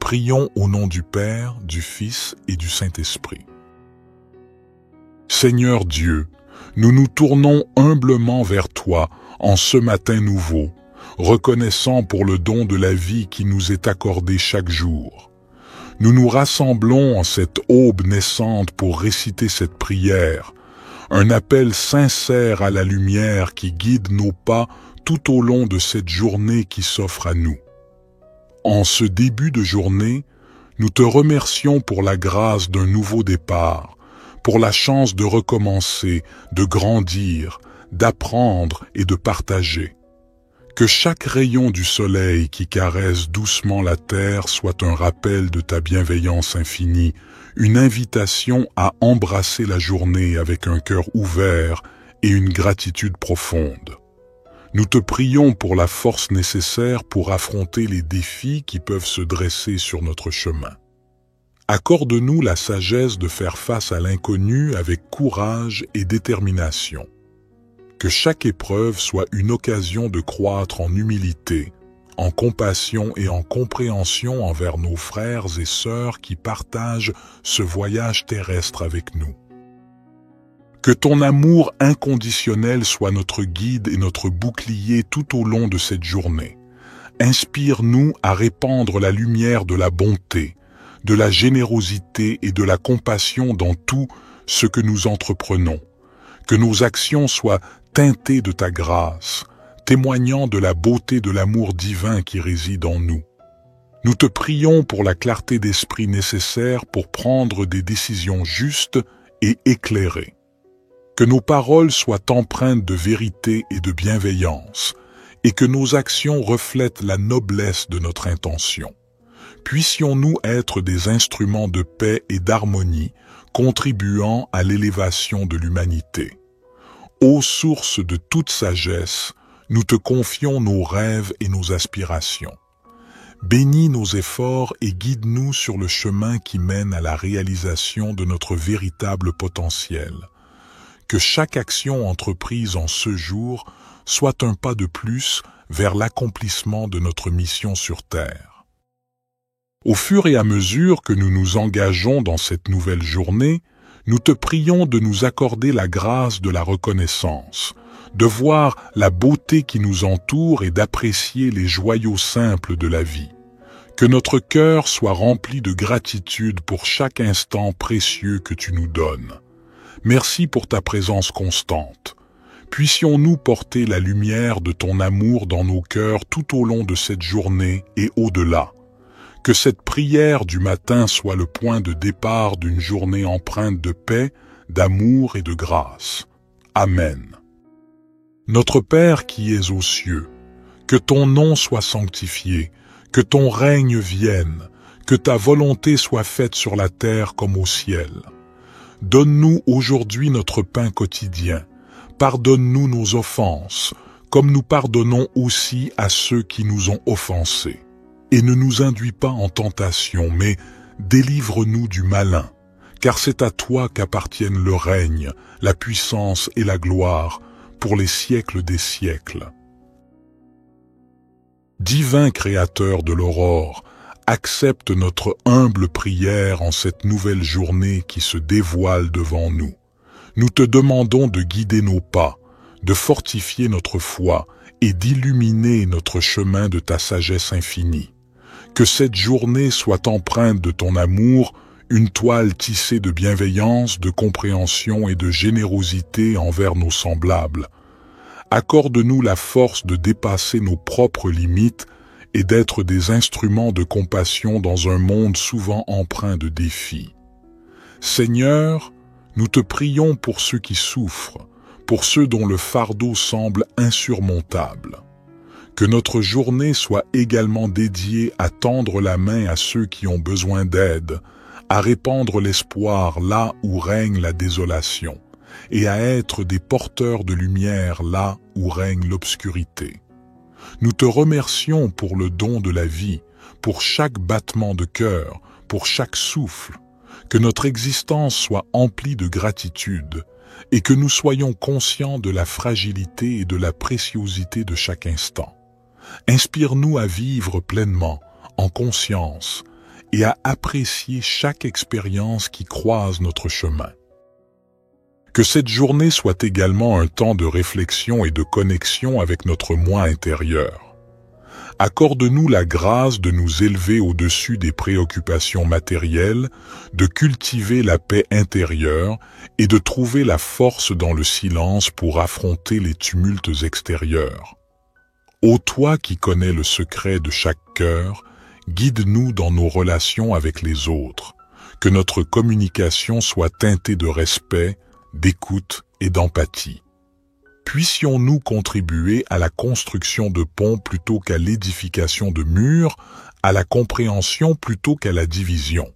Prions au nom du Père, du Fils et du Saint-Esprit. Seigneur Dieu, nous nous tournons humblement vers toi en ce matin nouveau, reconnaissant pour le don de la vie qui nous est accordé chaque jour. Nous nous rassemblons en cette aube naissante pour réciter cette prière, un appel sincère à la lumière qui guide nos pas tout au long de cette journée qui s'offre à nous. En ce début de journée, nous te remercions pour la grâce d'un nouveau départ, pour la chance de recommencer, de grandir, d'apprendre et de partager. Que chaque rayon du soleil qui caresse doucement la terre soit un rappel de ta bienveillance infinie, une invitation à embrasser la journée avec un cœur ouvert et une gratitude profonde. Nous te prions pour la force nécessaire pour affronter les défis qui peuvent se dresser sur notre chemin. Accorde-nous la sagesse de faire face à l'inconnu avec courage et détermination. Que chaque épreuve soit une occasion de croître en humilité, en compassion et en compréhension envers nos frères et sœurs qui partagent ce voyage terrestre avec nous. Que ton amour inconditionnel soit notre guide et notre bouclier tout au long de cette journée. Inspire-nous à répandre la lumière de la bonté, de la générosité et de la compassion dans tout ce que nous entreprenons. Que nos actions soient teintées de ta grâce, témoignant de la beauté de l'amour divin qui réside en nous. Nous te prions pour la clarté d'esprit nécessaire pour prendre des décisions justes et éclairées. Que nos paroles soient empreintes de vérité et de bienveillance, et que nos actions reflètent la noblesse de notre intention. Puissions-nous être des instruments de paix et d'harmonie, contribuant à l'élévation de l'humanité. Ô source de toute sagesse, nous te confions nos rêves et nos aspirations. Bénis nos efforts et guide-nous sur le chemin qui mène à la réalisation de notre véritable potentiel. Que chaque action entreprise en ce jour soit un pas de plus vers l'accomplissement de notre mission sur Terre. Au fur et à mesure que nous nous engageons dans cette nouvelle journée, nous te prions de nous accorder la grâce de la reconnaissance, de voir la beauté qui nous entoure et d'apprécier les joyaux simples de la vie. Que notre cœur soit rempli de gratitude pour chaque instant précieux que tu nous donnes. Merci pour ta présence constante. Puissions-nous porter la lumière de ton amour dans nos cœurs tout au long de cette journée et au-delà. Que cette prière du matin soit le point de départ d'une journée empreinte de paix, d'amour et de grâce. Amen. Notre Père qui es aux cieux, que ton nom soit sanctifié, que ton règne vienne, que ta volonté soit faite sur la terre comme au ciel. Donne-nous aujourd'hui notre pain quotidien. Pardonne-nous nos offenses, comme nous pardonnons aussi à ceux qui nous ont offensés. Et ne nous induis pas en tentation, mais délivre-nous du malin, car c'est à toi qu'appartiennent le règne, la puissance et la gloire, pour les siècles des siècles. Divin Créateur de l'aurore, accepte notre humble prière en cette nouvelle journée qui se dévoile devant nous. Nous te demandons de guider nos pas, de fortifier notre foi et d'illuminer notre chemin de ta sagesse infinie. Que cette journée soit empreinte de ton amour, une toile tissée de bienveillance, de compréhension et de générosité envers nos semblables. Accorde-nous la force de dépasser nos propres limites et d'être des instruments de compassion dans un monde souvent empreint de défis. Seigneur, nous te prions pour ceux qui souffrent, pour ceux dont le fardeau semble insurmontable. Que notre journée soit également dédiée à tendre la main à ceux qui ont besoin d'aide, à répandre l'espoir là où règne la désolation, et à être des porteurs de lumière là où règne l'obscurité. Nous te remercions pour le don de la vie, pour chaque battement de cœur, pour chaque souffle. Que notre existence soit emplie de gratitude et que nous soyons conscients de la fragilité et de la préciosité de chaque instant. Inspire-nous à vivre pleinement, en conscience, et à apprécier chaque expérience qui croise notre chemin. Que cette journée soit également un temps de réflexion et de connexion avec notre moi intérieur. Accorde-nous la grâce de nous élever au-dessus des préoccupations matérielles, de cultiver la paix intérieure et de trouver la force dans le silence pour affronter les tumultes extérieurs. Ô toi qui connais le secret de chaque cœur, guide-nous dans nos relations avec les autres, que notre communication soit teintée de respect, d'écoute et d'empathie. Puissions-nous contribuer à la construction de ponts plutôt qu'à l'édification de murs, à la compréhension plutôt qu'à la division.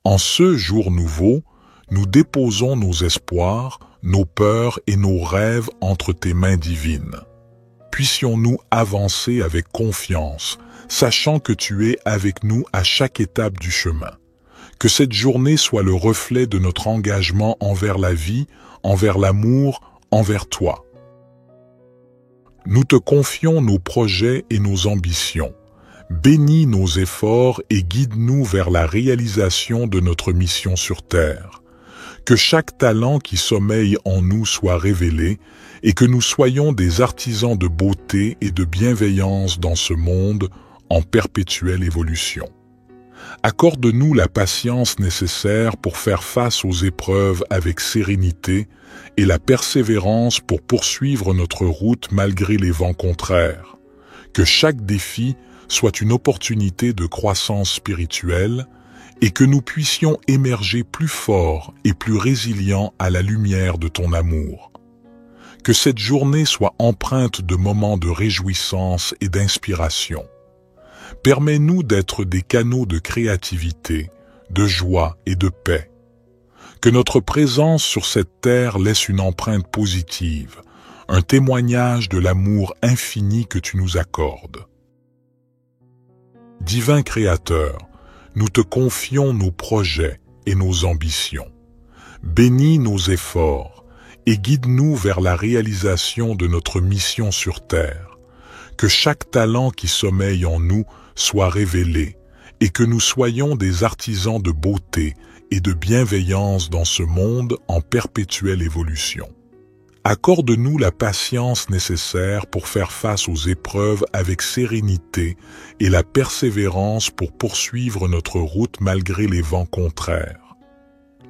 En ce jour nouveau, nous déposons nos espoirs, nos peurs et nos rêves entre tes mains divines. Puissions-nous avancer avec confiance, sachant que tu es avec nous à chaque étape du chemin. Que cette journée soit le reflet de notre engagement envers la vie, envers l'amour, envers toi. Nous te confions nos projets et nos ambitions. Bénis nos efforts et guide-nous vers la réalisation de notre mission sur terre. Que chaque talent qui sommeille en nous soit révélé et que nous soyons des artisans de beauté et de bienveillance dans ce monde en perpétuelle évolution. Accorde-nous la patience nécessaire pour faire face aux épreuves avec sérénité et la persévérance pour poursuivre notre route malgré les vents contraires. Que chaque défi soit une opportunité de croissance spirituelle et que nous puissions émerger plus forts et plus résilients à la lumière de ton amour. Que cette journée soit empreinte de moments de réjouissance et d'inspiration. Permets-nous d'être des canaux de créativité, de joie et de paix. Que notre présence sur cette terre laisse une empreinte positive, un témoignage de l'amour infini que tu nous accordes. Divin Créateur, nous te confions nos projets et nos ambitions. Bénis nos efforts et guide-nous vers la réalisation de notre mission sur terre. Que chaque talent qui sommeille en nous soit révélé et que nous soyons des artisans de beauté et de bienveillance dans ce monde en perpétuelle évolution. Accorde-nous la patience nécessaire pour faire face aux épreuves avec sérénité et la persévérance pour poursuivre notre route malgré les vents contraires.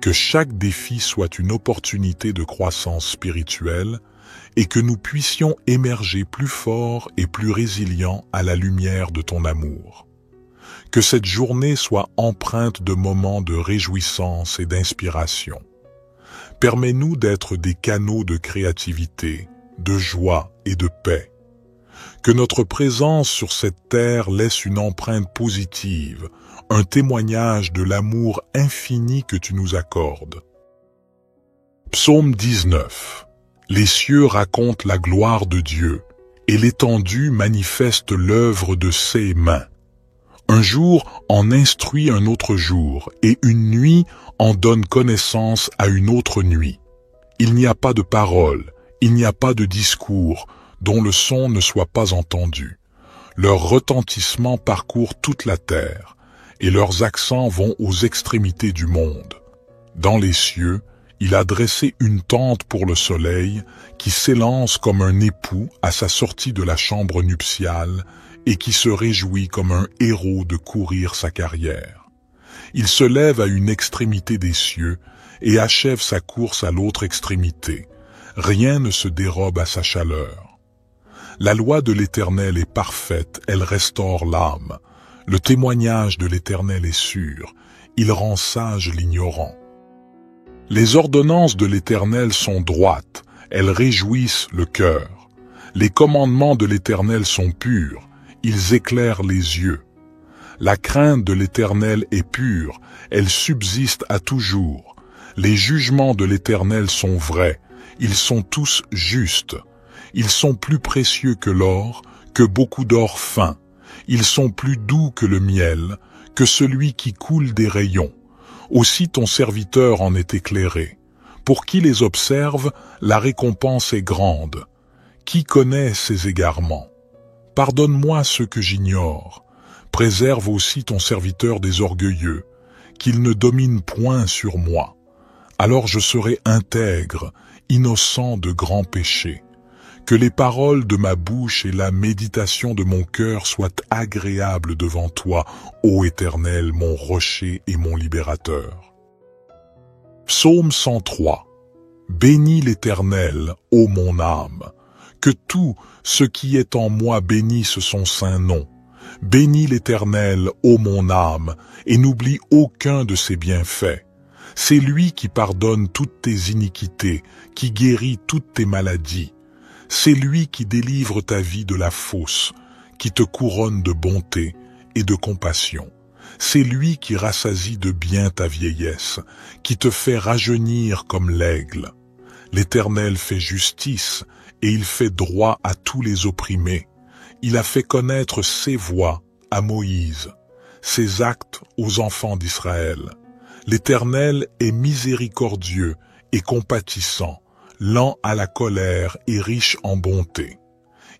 Que chaque défi soit une opportunité de croissance spirituelle et que nous puissions émerger plus forts et plus résilients à la lumière de ton amour. Que cette journée soit empreinte de moments de réjouissance et d'inspiration. Permets-nous d'être des canaux de créativité, de joie et de paix. Que notre présence sur cette terre laisse une empreinte positive, un témoignage de l'amour infini que tu nous accordes. Psaume 19. Les cieux racontent la gloire de Dieu, et l'étendue manifeste l'œuvre de ses mains. Un jour en instruit un autre jour, et une nuit en donne connaissance à une autre nuit. Il n'y a pas de parole, il n'y a pas de discours, dont le son ne soit pas entendu. Leur retentissement parcourt toute la terre, et leurs accents vont aux extrémités du monde. Dans les cieux, il a dressé une tente pour le soleil, qui s'élance comme un époux à sa sortie de la chambre nuptiale, et qui se réjouit comme un héros de courir sa carrière. Il se lève à une extrémité des cieux, et achève sa course à l'autre extrémité. Rien ne se dérobe à sa chaleur. La loi de l'Éternel est parfaite, elle restaure l'âme. Le témoignage de l'Éternel est sûr, il rend sage l'ignorant. Les ordonnances de l'Éternel sont droites, elles réjouissent le cœur. Les commandements de l'Éternel sont purs, ils éclairent les yeux. La crainte de l'Éternel est pure, elle subsiste à toujours. Les jugements de l'Éternel sont vrais, ils sont tous justes. Ils sont plus précieux que l'or, que beaucoup d'or fin. Ils sont plus doux que le miel, que celui qui coule des rayons. Aussi ton serviteur en est éclairé. Pour qui les observe, la récompense est grande. Qui connaît ses égarements? Pardonne-moi ce que j'ignore. Préserve aussi ton serviteur des orgueilleux, qu'il ne domine point sur moi. Alors je serai intègre, innocent de grands péchés. Que les paroles de ma bouche et la méditation de mon cœur soient agréables devant toi, ô Éternel, mon rocher et mon libérateur. Psaume 103. Bénis l'Éternel, ô mon âme. Que tout ce qui est en moi bénisse son saint nom. Bénis l'Éternel, ô mon âme, et n'oublie aucun de ses bienfaits. C'est lui qui pardonne toutes tes iniquités, qui guérit toutes tes maladies. C'est lui qui délivre ta vie de la fosse, qui te couronne de bonté et de compassion. C'est lui qui rassasie de bien ta vieillesse, qui te fait rajeunir comme l'aigle. L'Éternel fait justice et il fait droit à tous les opprimés. Il a fait connaître ses voies à Moïse, ses actes aux enfants d'Israël. L'Éternel est miséricordieux et compatissant, lent à la colère et riche en bonté.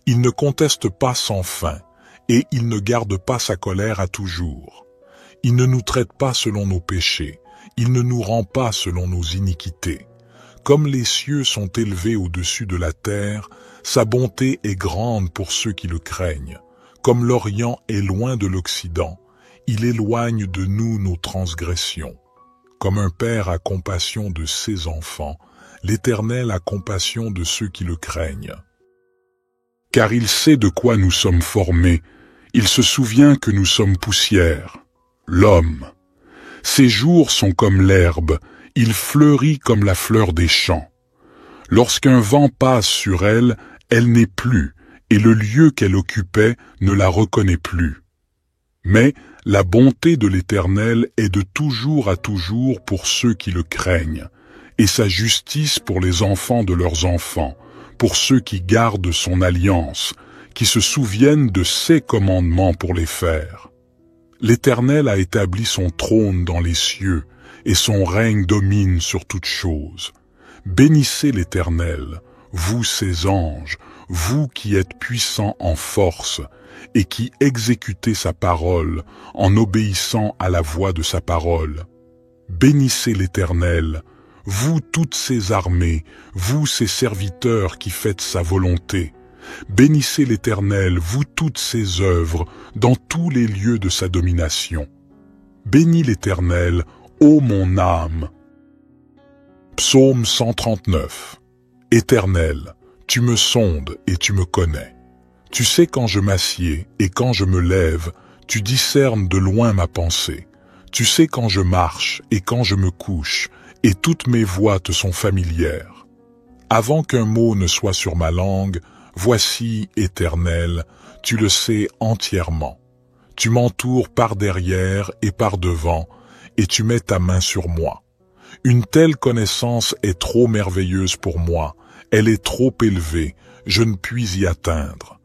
Il ne conteste pas sans fin, et il ne garde pas sa colère à toujours. Il ne nous traite pas selon nos péchés, il ne nous rend pas selon nos iniquités. Comme les cieux sont élevés au-dessus de la terre, sa bonté est grande pour ceux qui le craignent. Comme l'Orient est loin de l'Occident, il éloigne de nous nos transgressions. Comme un père a compassion de ses enfants, l'Éternel a compassion de ceux qui le craignent. Car il sait de quoi nous sommes formés, il se souvient que nous sommes poussière. L'homme, ses jours sont comme l'herbe, il fleurit comme la fleur des champs. Lorsqu'un vent passe sur elle, elle n'est plus, et le lieu qu'elle occupait ne la reconnaît plus. Mais la bonté de l'Éternel est de toujours à toujours pour ceux qui le craignent, et sa justice pour les enfants de leurs enfants, pour ceux qui gardent son alliance, qui se souviennent de ses commandements pour les faire. L'Éternel a établi son trône dans les cieux, et son règne domine sur toutes choses. Bénissez l'Éternel, vous ses anges, vous qui êtes puissants en force, et qui exécutez sa parole en obéissant à la voix de sa parole. Bénissez l'Éternel, vous toutes ses armées, vous ses serviteurs qui faites sa volonté. Bénissez l'Éternel, vous toutes ses œuvres, dans tous les lieux de sa domination. Bénis l'Éternel, ô mon âme. Psaume 139. Éternel, tu me sondes et tu me connais. Tu sais quand je m'assieds et quand je me lève, tu discernes de loin ma pensée. Tu sais quand je marche et quand je me couche, et toutes mes voies te sont familières. Avant qu'un mot ne soit sur ma langue, voici, Éternel, tu le sais entièrement. Tu m'entoures par derrière et par devant, et tu mets ta main sur moi. Une telle connaissance est trop merveilleuse pour moi, elle est trop élevée, je ne puis y atteindre.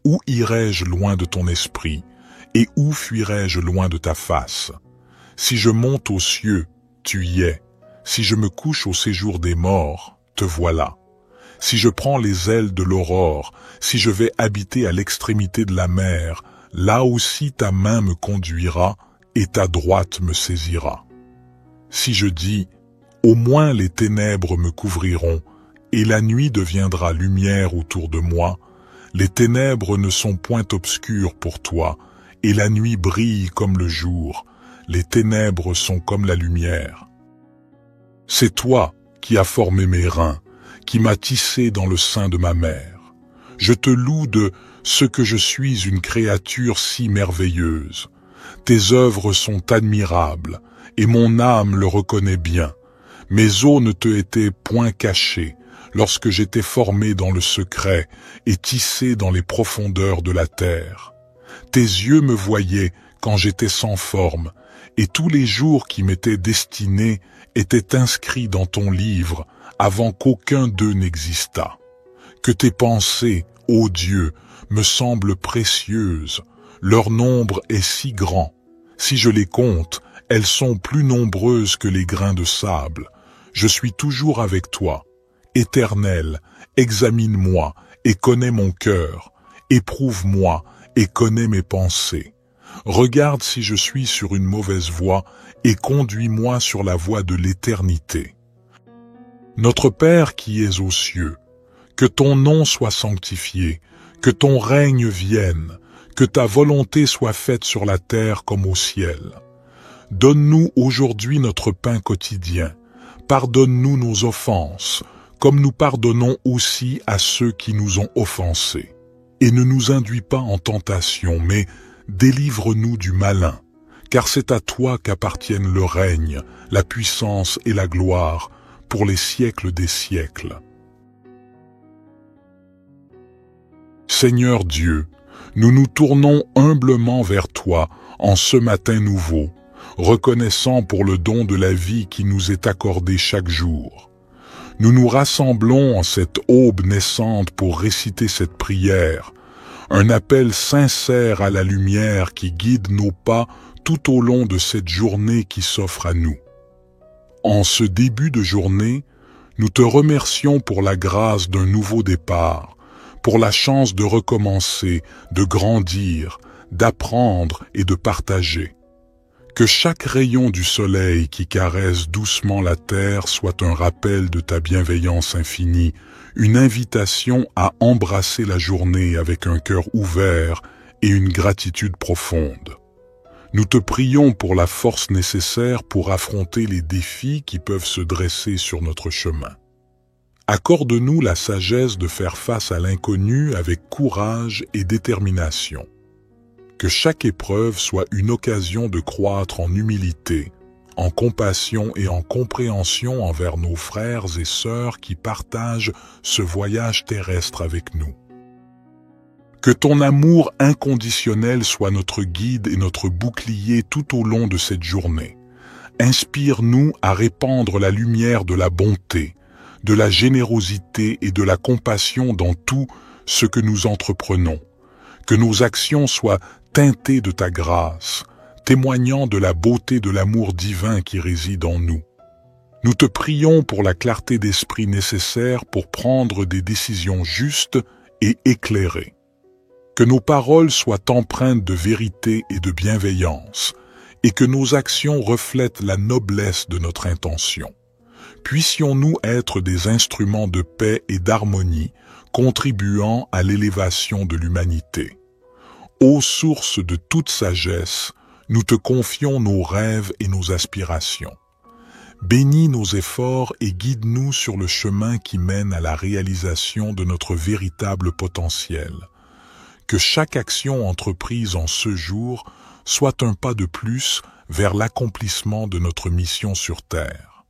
Où irai-je loin de ton esprit, et où fuirai-je loin de ta face? Si je monte aux cieux, tu y es. Si je me couche au séjour des morts, te voilà. Si je prends les ailes de l'aurore, si je vais habiter à l'extrémité de la mer, là aussi ta main me conduira et ta droite me saisira. Si je dis, au moins les ténèbres me couvriront, et la nuit deviendra lumière autour de moi, les ténèbres ne sont point obscures pour toi, et la nuit brille comme le jour, les ténèbres sont comme la lumière. C'est toi qui as formé mes reins, qui m'as tissé dans le sein de ma mère. Je te loue de ce que je suis une créature si merveilleuse. Tes œuvres sont admirables, et mon âme le reconnaît bien. Mes os ne te étaient point cachés, lorsque j'étais formé dans le secret et tissé dans les profondeurs de la terre. Tes yeux me voyaient quand j'étais sans forme, et tous les jours qui m'étaient destinés étaient inscrits dans ton livre avant qu'aucun d'eux n'existât. Que tes pensées, ô Dieu, me semblent précieuses, leur nombre est si grand. Si je les compte, elles sont plus nombreuses que les grains de sable. Je suis toujours avec toi. Éternel, examine-moi et connais mon cœur. Éprouve-moi et connais mes pensées. Regarde si je suis sur une mauvaise voie et conduis-moi sur la voie de l'éternité. Notre Père qui es aux cieux, que ton nom soit sanctifié, que ton règne vienne, que ta volonté soit faite sur la terre comme au ciel. Donne-nous aujourd'hui notre pain quotidien. Pardonne-nous nos offenses, comme nous pardonnons aussi à ceux qui nous ont offensés. Et ne nous induis pas en tentation, mais délivre-nous du malin, car c'est à toi qu'appartiennent le règne, la puissance et la gloire, pour les siècles des siècles. Seigneur Dieu, nous nous tournons humblement vers toi en ce matin nouveau, reconnaissant pour le don de la vie qui nous est accordé chaque jour. Nous nous rassemblons en cette aube naissante pour réciter cette prière, un appel sincère à la lumière qui guide nos pas tout au long de cette journée qui s'offre à nous. En ce début de journée, nous te remercions pour la grâce d'un nouveau départ, pour la chance de recommencer, de grandir, d'apprendre et de partager. Que chaque rayon du soleil qui caresse doucement la terre soit un rappel de ta bienveillance infinie, une invitation à embrasser la journée avec un cœur ouvert et une gratitude profonde. Nous te prions pour la force nécessaire pour affronter les défis qui peuvent se dresser sur notre chemin. Accorde-nous la sagesse de faire face à l'inconnu avec courage et détermination. Que chaque épreuve soit une occasion de croître en humilité, en compassion et en compréhension envers nos frères et sœurs qui partagent ce voyage terrestre avec nous. Que ton amour inconditionnel soit notre guide et notre bouclier tout au long de cette journée. Inspire-nous à répandre la lumière de la bonté, de la générosité et de la compassion dans tout ce que nous entreprenons. Que nos actions soient teintées de ta grâce, témoignant de la beauté de l'amour divin qui réside en nous. Nous te prions pour la clarté d'esprit nécessaire pour prendre des décisions justes et éclairées. Que nos paroles soient empreintes de vérité et de bienveillance, et que nos actions reflètent la noblesse de notre intention. Puissions-nous être des instruments de paix et d'harmonie, contribuant à l'élévation de l'humanité. Ô source de toute sagesse, nous te confions nos rêves et nos aspirations. Bénis nos efforts et guide-nous sur le chemin qui mène à la réalisation de notre véritable potentiel. Que chaque action entreprise en ce jour soit un pas de plus vers l'accomplissement de notre mission sur Terre.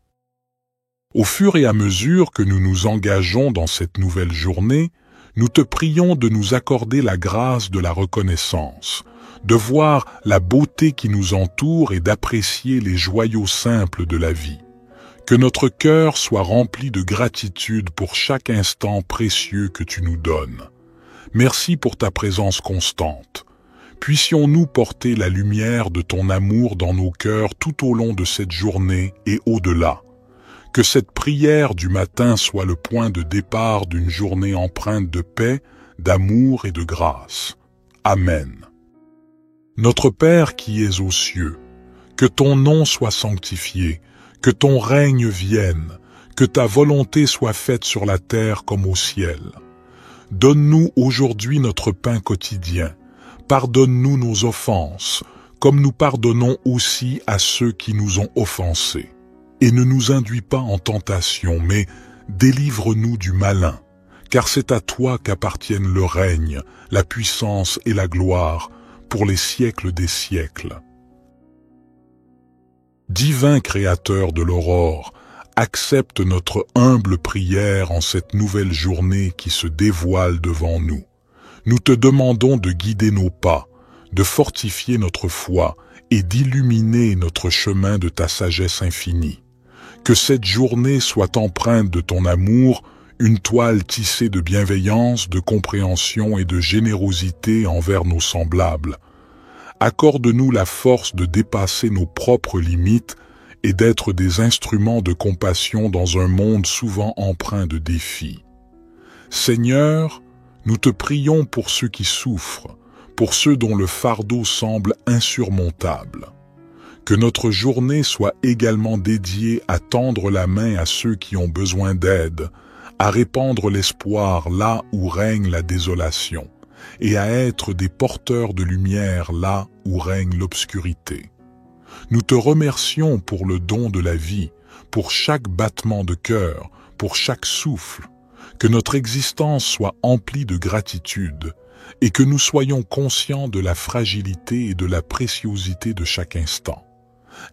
Au fur et à mesure que nous nous engageons dans cette nouvelle journée, nous te prions de nous accorder la grâce de la reconnaissance, de voir la beauté qui nous entoure et d'apprécier les joyaux simples de la vie. Que notre cœur soit rempli de gratitude pour chaque instant précieux que tu nous donnes. Merci pour ta présence constante. Puissions-nous porter la lumière de ton amour dans nos cœurs tout au long de cette journée et au-delà. Que cette prière du matin soit le point de départ d'une journée empreinte de paix, d'amour et de grâce. Amen. Notre Père qui es aux cieux, que ton nom soit sanctifié, que ton règne vienne, que ta volonté soit faite sur la terre comme au ciel. Donne-nous aujourd'hui notre pain quotidien. Pardonne-nous nos offenses, comme nous pardonnons aussi à ceux qui nous ont offensés. Et ne nous induis pas en tentation, mais délivre-nous du malin, car c'est à toi qu'appartiennent le règne, la puissance et la gloire, pour les siècles des siècles. Divin Créateur de l'aurore, accepte notre humble prière en cette nouvelle journée qui se dévoile devant nous. Nous te demandons de guider nos pas, de fortifier notre foi et d'illuminer notre chemin de ta sagesse infinie. Que cette journée soit empreinte de ton amour, une toile tissée de bienveillance, de compréhension et de générosité envers nos semblables. Accorde-nous la force de dépasser nos propres limites et d'être des instruments de compassion dans un monde souvent empreint de défis. Seigneur, nous te prions pour ceux qui souffrent, pour ceux dont le fardeau semble insurmontable. Que notre journée soit également dédiée à tendre la main à ceux qui ont besoin d'aide, à répandre l'espoir là où règne la désolation, et à être des porteurs de lumière là où règne l'obscurité. Nous te remercions pour le don de la vie, pour chaque battement de cœur, pour chaque souffle, que notre existence soit emplie de gratitude, et que nous soyons conscients de la fragilité et de la préciosité de chaque instant.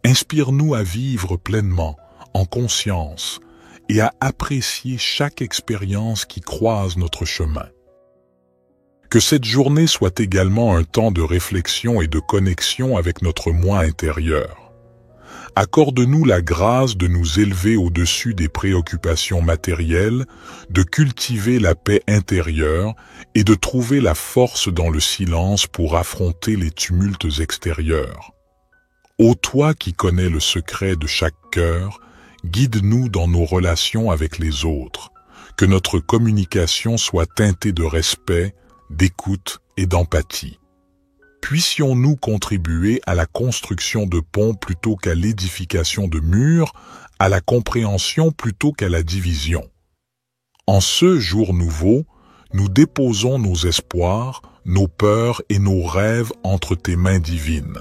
Inspire-nous à vivre pleinement, en conscience, et à apprécier chaque expérience qui croise notre chemin. Que cette journée soit également un temps de réflexion et de connexion avec notre moi intérieur. Accorde-nous la grâce de nous élever au-dessus des préoccupations matérielles, de cultiver la paix intérieure et de trouver la force dans le silence pour affronter les tumultes extérieurs. Ô toi qui connais le secret de chaque cœur, guide-nous dans nos relations avec les autres, que notre communication soit teintée de respect, d'écoute et d'empathie. Puissions-nous contribuer à la construction de ponts plutôt qu'à l'édification de murs, à la compréhension plutôt qu'à la division. En ce jour nouveau, nous déposons nos espoirs, nos peurs et nos rêves entre tes mains divines.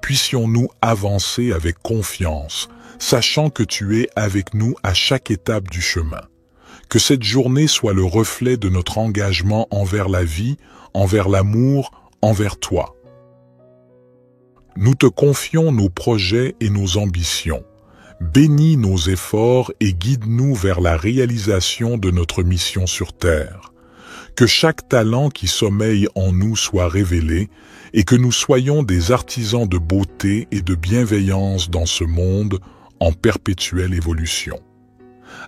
Puissions-nous avancer avec confiance, sachant que tu es avec nous à chaque étape du chemin. Que cette journée soit le reflet de notre engagement envers la vie, envers l'amour, envers toi. Nous te confions nos projets et nos ambitions. Bénis nos efforts et guide-nous vers la réalisation de notre mission sur Terre. Que chaque talent qui sommeille en nous soit révélé et que nous soyons des artisans de beauté et de bienveillance dans ce monde en perpétuelle évolution.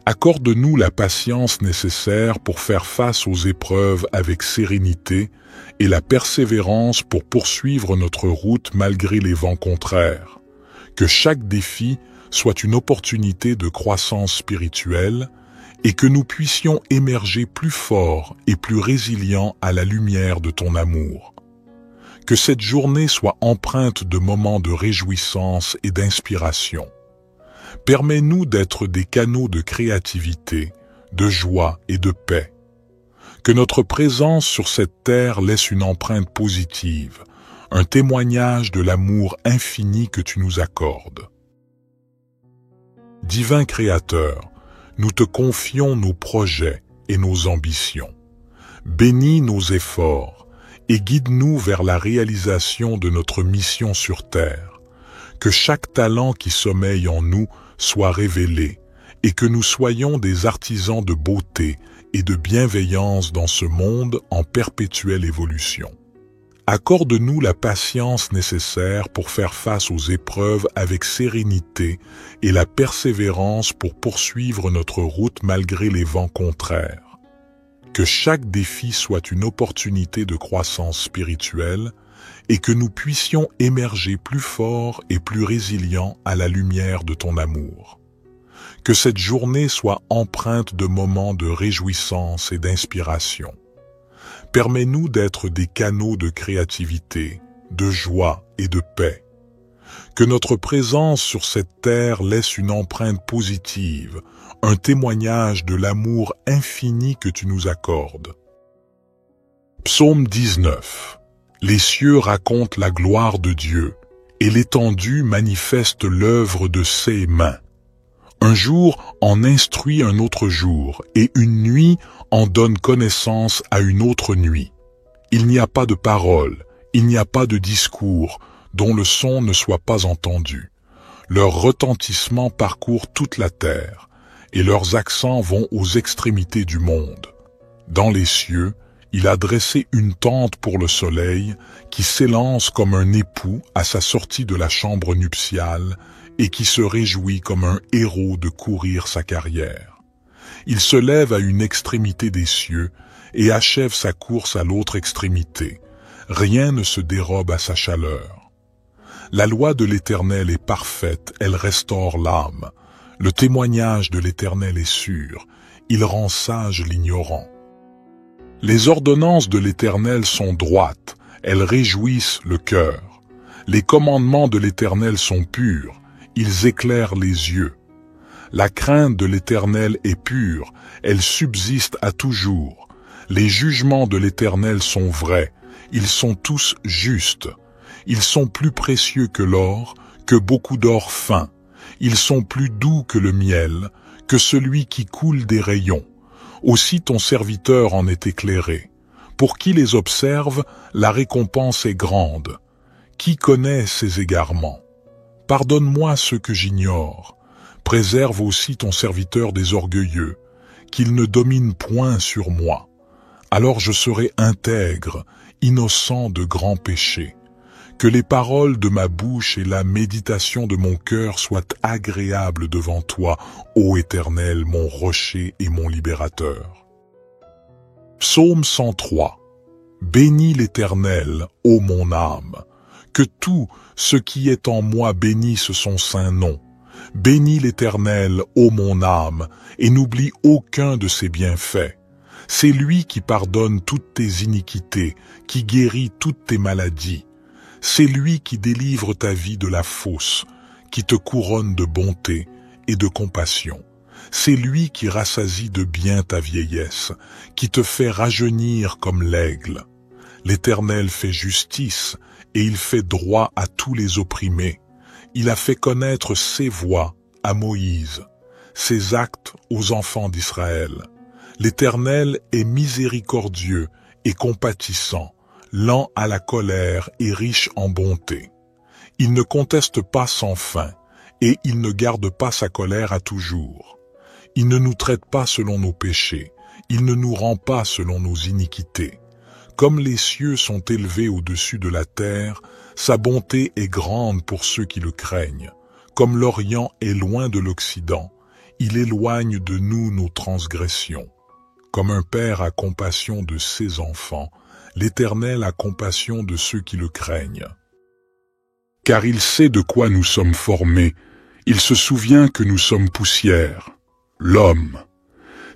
Accorde-nous la patience nécessaire pour faire face aux épreuves avec sérénité et la persévérance pour poursuivre notre route malgré les vents contraires. Que chaque défi soit une opportunité de croissance spirituelle et que nous puissions émerger plus forts et plus résilients à la lumière de ton amour. Que cette journée soit empreinte de moments de réjouissance et d'inspiration. Permets-nous d'être des canaux de créativité, de joie et de paix. Que notre présence sur cette terre laisse une empreinte positive, un témoignage de l'amour infini que tu nous accordes. Divin Créateur, nous te confions nos projets et nos ambitions. Bénis nos efforts et guide-nous vers la réalisation de notre mission sur terre. Que chaque talent qui sommeille en nous soit révélé et que nous soyons des artisans de beauté et de bienveillance dans ce monde en perpétuelle évolution. Accorde-nous la patience nécessaire pour faire face aux épreuves avec sérénité et la persévérance pour poursuivre notre route malgré les vents contraires. Que chaque défi soit une opportunité de croissance spirituelle et que nous puissions émerger plus forts et plus résilients à la lumière de ton amour. Que cette journée soit empreinte de moments de réjouissance et d'inspiration. Permets-nous d'être des canaux de créativité, de joie et de paix. Que notre présence sur cette terre laisse une empreinte positive, un témoignage de l'amour infini que tu nous accordes. Psaume 19. Les cieux racontent la gloire de Dieu, et l'étendue manifeste l'œuvre de ses mains. Un jour en instruit un autre jour, et une nuit en donne connaissance à une autre nuit. Il n'y a pas de parole, il n'y a pas de discours, dont le son ne soit pas entendu. Leur retentissement parcourt toute la terre, et leurs accents vont aux extrémités du monde. Dans les cieux, il a dressé une tente pour le soleil, qui s'élance comme un époux à sa sortie de la chambre nuptiale, et qui se réjouit comme un héros de courir sa carrière. Il se lève à une extrémité des cieux, et achève sa course à l'autre extrémité. Rien ne se dérobe à sa chaleur. La loi de l'Éternel est parfaite, elle restaure l'âme. Le témoignage de l'Éternel est sûr, il rend sage l'ignorant. Les ordonnances de l'Éternel sont droites, elles réjouissent le cœur. Les commandements de l'Éternel sont purs, ils éclairent les yeux. La crainte de l'Éternel est pure, elle subsiste à toujours. Les jugements de l'Éternel sont vrais, ils sont tous justes. Ils sont plus précieux que l'or, que beaucoup d'or fin. Ils sont plus doux que le miel, que celui qui coule des rayons. Aussi ton serviteur en est éclairé. Pour qui les observe, la récompense est grande. Qui connaît ses égarements? Pardonne-moi ce que j'ignore. Préserve aussi ton serviteur des orgueilleux, qu'il ne domine point sur moi. Alors je serai intègre, innocent de grands péchés. Que les paroles de ma bouche et la méditation de mon cœur soient agréables devant toi, ô Éternel, mon rocher et mon libérateur. Psaume 103. Bénis l'Éternel, ô mon âme. Que tout ce qui est en moi bénisse son saint nom. Bénis l'Éternel, ô mon âme, et n'oublie aucun de ses bienfaits. C'est lui qui pardonne toutes tes iniquités, qui guérit toutes tes maladies. C'est lui qui délivre ta vie de la fosse, qui te couronne de bonté et de compassion. C'est lui qui rassasie de bien ta vieillesse, qui te fait rajeunir comme l'aigle. L'Éternel fait justice et il fait droit à tous les opprimés. Il a fait connaître ses voies à Moïse, ses actes aux enfants d'Israël. L'Éternel est miséricordieux et compatissant, lent à la colère et riche en bonté. Il ne conteste pas sans fin, et il ne garde pas sa colère à toujours. Il ne nous traite pas selon nos péchés, il ne nous rend pas selon nos iniquités. Comme les cieux sont élevés au-dessus de la terre, sa bonté est grande pour ceux qui le craignent. Comme l'Orient est loin de l'Occident, il éloigne de nous nos transgressions. Comme un père a compassion de ses enfants, l'Éternel a compassion de ceux qui le craignent. Car il sait de quoi nous sommes formés, il se souvient que nous sommes poussière. L'homme,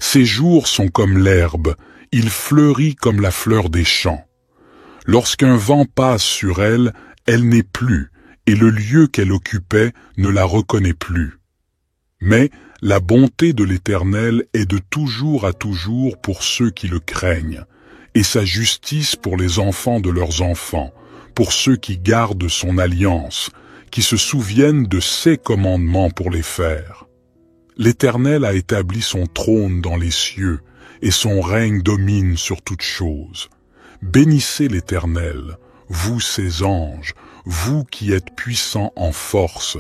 ses jours sont comme l'herbe, il fleurit comme la fleur des champs. Lorsqu'un vent passe sur elle, elle n'est plus, et le lieu qu'elle occupait ne la reconnaît plus. Mais la bonté de l'Éternel est de toujours à toujours pour ceux qui le craignent, et sa justice pour les enfants de leurs enfants, pour ceux qui gardent son alliance, qui se souviennent de ses commandements pour les faire. L'Éternel a établi son trône dans les cieux, et son règne domine sur toutes choses. Bénissez l'Éternel, vous ses anges, vous qui êtes puissants en force,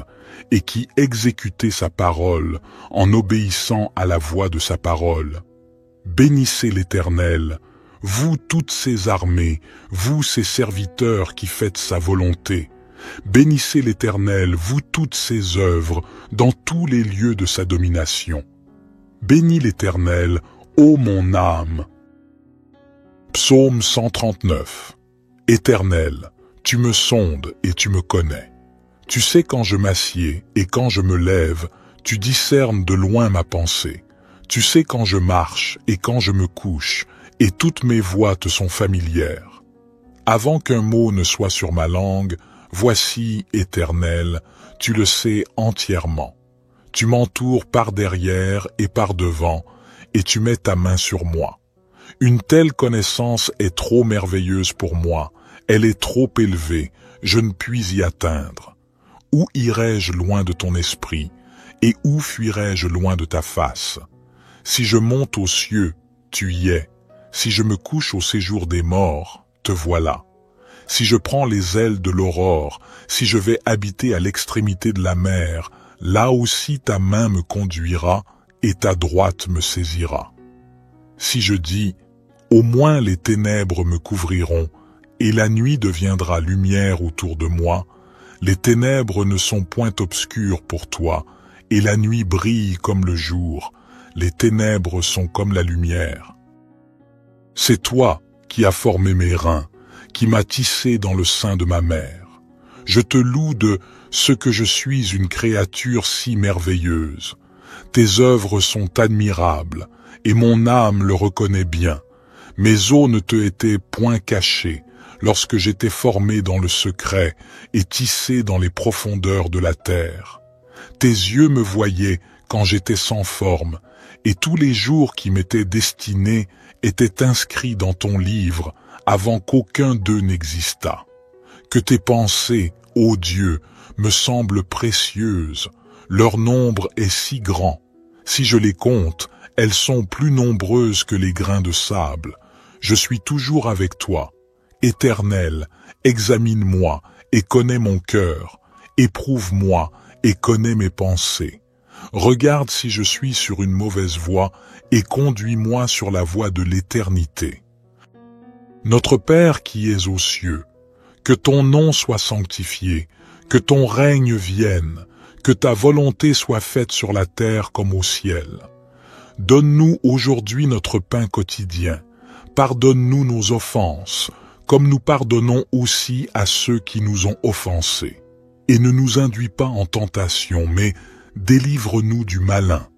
et qui exécutez sa parole en obéissant à la voix de sa parole. Bénissez l'Éternel, vous toutes ses armées, vous ses serviteurs qui faites sa volonté. Bénissez l'Éternel, vous toutes ses œuvres, dans tous les lieux de sa domination. Bénis l'Éternel, ô mon âme. Psaume 139. Éternel, tu me sondes et tu me connais. Tu sais quand je m'assieds et quand je me lève, tu discernes de loin ma pensée. Tu sais quand je marche et quand je me couche, et toutes mes voies te sont familières. Avant qu'un mot ne soit sur ma langue, voici, Éternel, tu le sais entièrement. Tu m'entoures par derrière et par devant, et tu mets ta main sur moi. Une telle connaissance est trop merveilleuse pour moi, elle est trop élevée, je ne puis y atteindre. Où irai-je loin de ton esprit, et où fuirai-je loin de ta face? Si je monte aux cieux, tu y es. Si je me couche au séjour des morts, te voilà. Si je prends les ailes de l'aurore, si je vais habiter à l'extrémité de la mer, là aussi ta main me conduira et ta droite me saisira. Si je dis, au moins les ténèbres me couvriront, et la nuit deviendra lumière autour de moi, les ténèbres ne sont point obscures pour toi, et la nuit brille comme le jour, les ténèbres sont comme la lumière. C'est toi qui as formé mes reins, qui m'as tissé dans le sein de ma mère. Je te loue de ce que je suis une créature si merveilleuse. Tes œuvres sont admirables, et mon âme le reconnaît bien. Mes os ne te étaient point cachés, lorsque j'étais formé dans le secret et tissé dans les profondeurs de la terre. Tes yeux me voyaient quand j'étais sans forme, et tous les jours qui m'étaient destinés étaient inscrits dans ton livre avant qu'aucun d'eux n'existât. Que tes pensées, ô Dieu, me semblent précieuses, leur nombre est si grand. Si je les compte, elles sont plus nombreuses que les grains de sable. Je suis toujours avec toi. Éternel, examine-moi et connais mon cœur. Éprouve-moi et connais mes pensées. Regarde si je suis sur une mauvaise voie et conduis-moi sur la voie de l'éternité. Notre Père qui es aux cieux, que ton nom soit sanctifié, que ton règne vienne, que ta volonté soit faite sur la terre comme au ciel. Donne-nous aujourd'hui notre pain quotidien. Pardonne-nous nos offenses, comme nous pardonnons aussi à ceux qui nous ont offensés. Et ne nous induis pas en tentation, mais délivre-nous du malin,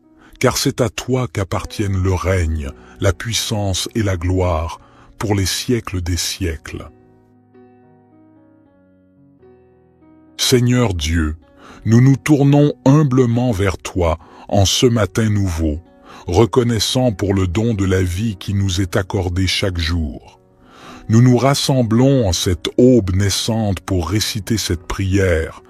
car c'est à toi qu'appartiennent le règne, la puissance et la gloire, pour les siècles des siècles. Seigneur Dieu, nous nous tournons humblement vers toi en ce matin nouveau, reconnaissant pour le don de la vie qui nous est accordé chaque jour. Nous nous rassemblons en cette aube naissante pour réciter cette prière,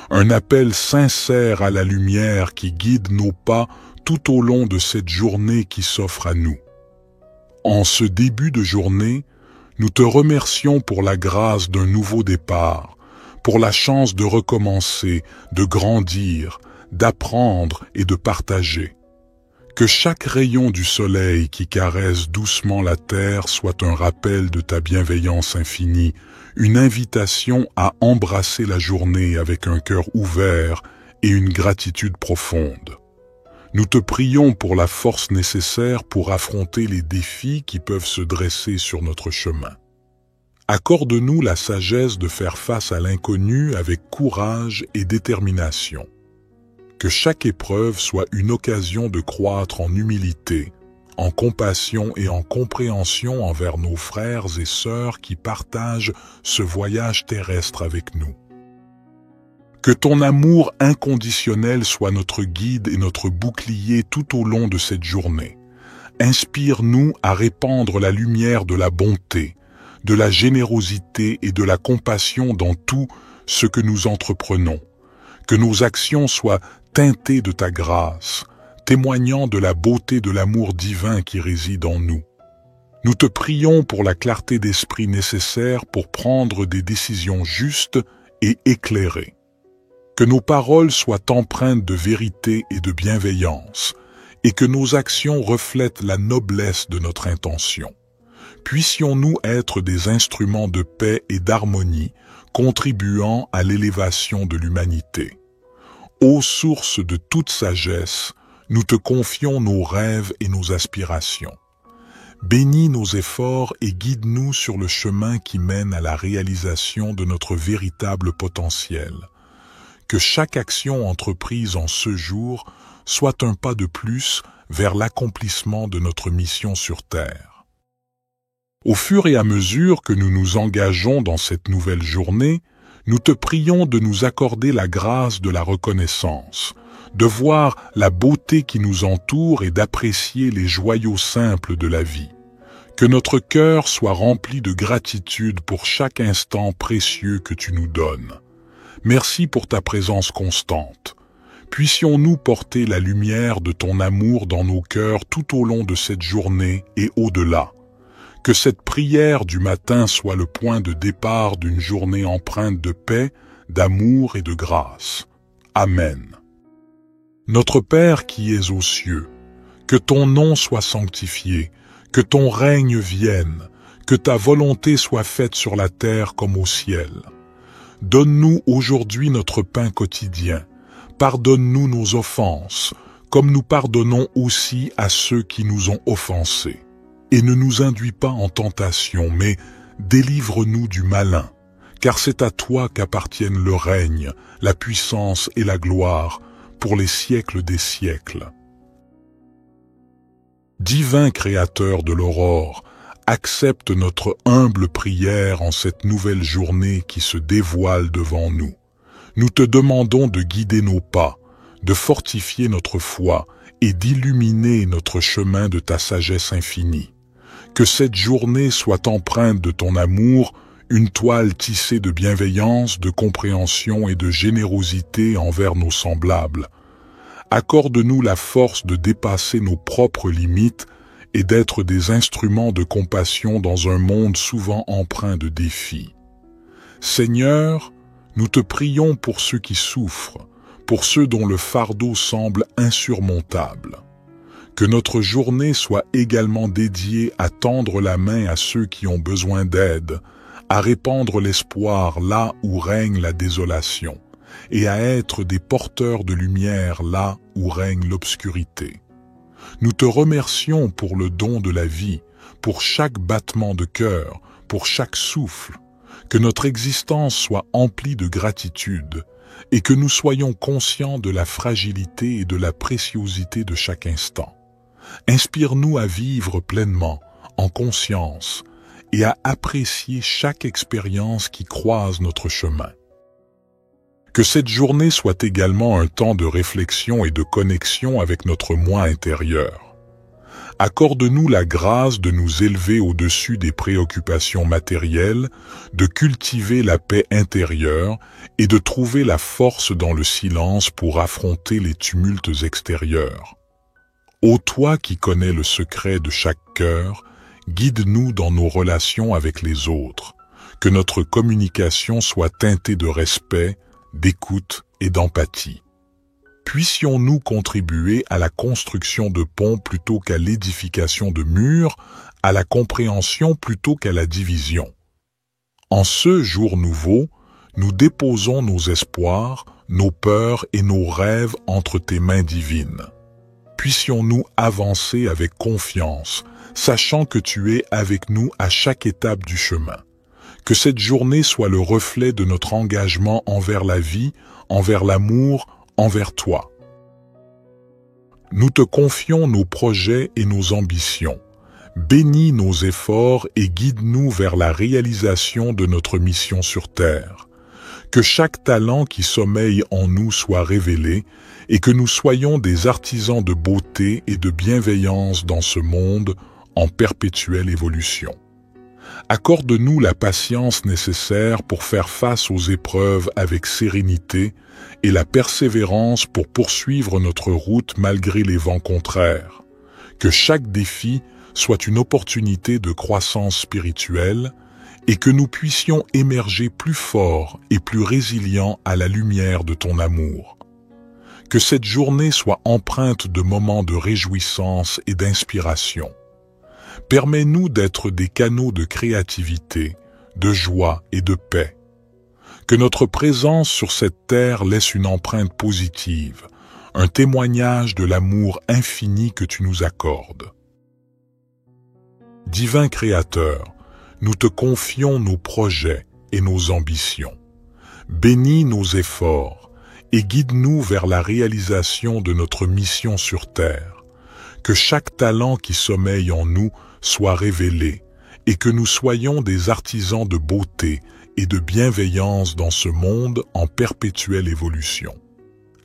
un appel sincère à la lumière qui guide nos pas tout au long de cette journée qui s'offre à nous. En ce début de journée, nous te remercions pour la grâce d'un nouveau départ, pour la chance de recommencer, de grandir, d'apprendre et de partager. Que chaque rayon du soleil qui caresse doucement la terre soit un rappel de ta bienveillance infinie, une invitation à embrasser la journée avec un cœur ouvert et une gratitude profonde. Nous te prions pour la force nécessaire pour affronter les défis qui peuvent se dresser sur notre chemin. Accorde-nous la sagesse de faire face à l'inconnu avec courage et détermination. Que chaque épreuve soit une occasion de croître en humilité, en compassion et en compréhension envers nos frères et sœurs qui partagent ce voyage terrestre avec nous. Que ton amour inconditionnel soit notre guide et notre bouclier tout au long de cette journée. Inspire-nous à répandre la lumière de la bonté, de la générosité et de la compassion dans tout ce que nous entreprenons. Que nos actions soient teintées de ta grâce, témoignant de la beauté de l'amour divin qui réside en nous. Nous te prions pour la clarté d'esprit nécessaire pour prendre des décisions justes et éclairées. Que nos paroles soient empreintes de vérité et de bienveillance, et que nos actions reflètent la noblesse de notre intention. Puissions-nous être des instruments de paix et d'harmonie, contribuant à l'élévation de l'humanité. Ô source de toute sagesse, nous te confions nos rêves et nos aspirations. Bénis nos efforts et guide-nous sur le chemin qui mène à la réalisation de notre véritable potentiel. Que chaque action entreprise en ce jour soit un pas de plus vers l'accomplissement de notre mission sur Terre. Au fur et à mesure que nous nous engageons dans cette nouvelle journée, nous te prions de nous accorder la grâce de la reconnaissance, de voir la beauté qui nous entoure et d'apprécier les joyaux simples de la vie. Que notre cœur soit rempli de gratitude pour chaque instant précieux que tu nous donnes. Merci pour ta présence constante. Puissions-nous porter la lumière de ton amour dans nos cœurs tout au long de cette journée et au-delà. Que cette prière du matin soit le point de départ d'une journée empreinte de paix, d'amour et de grâce. Amen. Notre Père qui es aux cieux, que ton nom soit sanctifié, que ton règne vienne, que ta volonté soit faite sur la terre comme au ciel. Donne-nous aujourd'hui notre pain quotidien. Pardonne-nous nos offenses, comme nous pardonnons aussi à ceux qui nous ont offensés. Et ne nous induis pas en tentation, mais délivre-nous du malin, car c'est à toi qu'appartiennent le règne, la puissance et la gloire, pour les siècles des siècles. Divin Créateur de l'aurore, accepte notre humble prière en cette nouvelle journée qui se dévoile devant nous. Nous te demandons de guider nos pas, de fortifier notre foi et d'illuminer notre chemin de ta sagesse infinie. Que cette journée soit empreinte de ton amour, une toile tissée de bienveillance, de compréhension et de générosité envers nos semblables. Accorde-nous la force de dépasser nos propres limites et d'être des instruments de compassion dans un monde souvent empreint de défis. Seigneur, nous te prions pour ceux qui souffrent, pour ceux dont le fardeau semble insurmontable. Que notre journée soit également dédiée à tendre la main à ceux qui ont besoin d'aide, à répandre l'espoir là où règne la désolation, et à être des porteurs de lumière là où règne l'obscurité. Nous te remercions pour le don de la vie, pour chaque battement de cœur, pour chaque souffle, que notre existence soit emplie de gratitude, et que nous soyons conscients de la fragilité et de la préciosité de chaque instant. Inspire-nous à vivre pleinement, en conscience, et à apprécier chaque expérience qui croise notre chemin. Que cette journée soit également un temps de réflexion et de connexion avec notre moi intérieur. Accorde-nous la grâce de nous élever au-dessus des préoccupations matérielles, de cultiver la paix intérieure et de trouver la force dans le silence pour affronter les tumultes extérieurs. Ô toi qui connais le secret de chaque cœur, guide-nous dans nos relations avec les autres, que notre communication soit teintée de respect, d'écoute et d'empathie. Puissions-nous contribuer à la construction de ponts plutôt qu'à l'édification de murs, à la compréhension plutôt qu'à la division. En ce jour nouveau, nous déposons nos espoirs, nos peurs et nos rêves entre tes mains divines. Puissions-nous avancer avec confiance, sachant que tu es avec nous à chaque étape du chemin. Que cette journée soit le reflet de notre engagement envers la vie, envers l'amour, envers toi. Nous te confions nos projets et nos ambitions. Bénis nos efforts et guide-nous vers la réalisation de notre mission sur terre. Que chaque talent qui sommeille en nous soit révélé et que nous soyons des artisans de beauté et de bienveillance dans ce monde en perpétuelle évolution. Accorde-nous la patience nécessaire pour faire face aux épreuves avec sérénité et la persévérance pour poursuivre notre route malgré les vents contraires. Que chaque défi soit une opportunité de croissance spirituelle et que nous puissions émerger plus forts et plus résilients à la lumière de ton amour. Que cette journée soit empreinte de moments de réjouissance et d'inspiration. Permets-nous d'être des canaux de créativité, de joie et de paix. Que notre présence sur cette terre laisse une empreinte positive, un témoignage de l'amour infini que tu nous accordes. Divin Créateur, nous te confions nos projets et nos ambitions. Bénis nos efforts et guide-nous vers la réalisation de notre mission sur terre. Que chaque talent qui sommeille en nous soit révélé et que nous soyons des artisans de beauté et de bienveillance dans ce monde en perpétuelle évolution.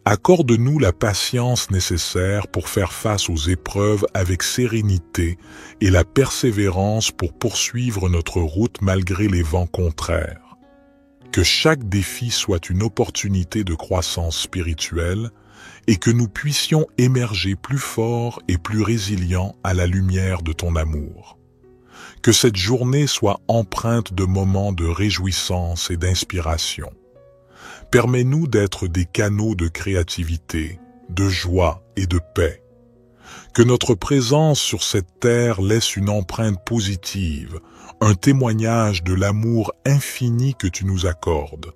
Accorde-nous la patience nécessaire pour faire face aux épreuves avec sérénité et la persévérance pour poursuivre notre route malgré les vents contraires. Que chaque défi soit une opportunité de croissance spirituelle et que nous puissions émerger plus forts et plus résilients à la lumière de ton amour. Que cette journée soit empreinte de moments de réjouissance et d'inspiration. Permets-nous d'être des canaux de créativité, de joie et de paix. Que notre présence sur cette terre laisse une empreinte positive, un témoignage de l'amour infini que tu nous accordes.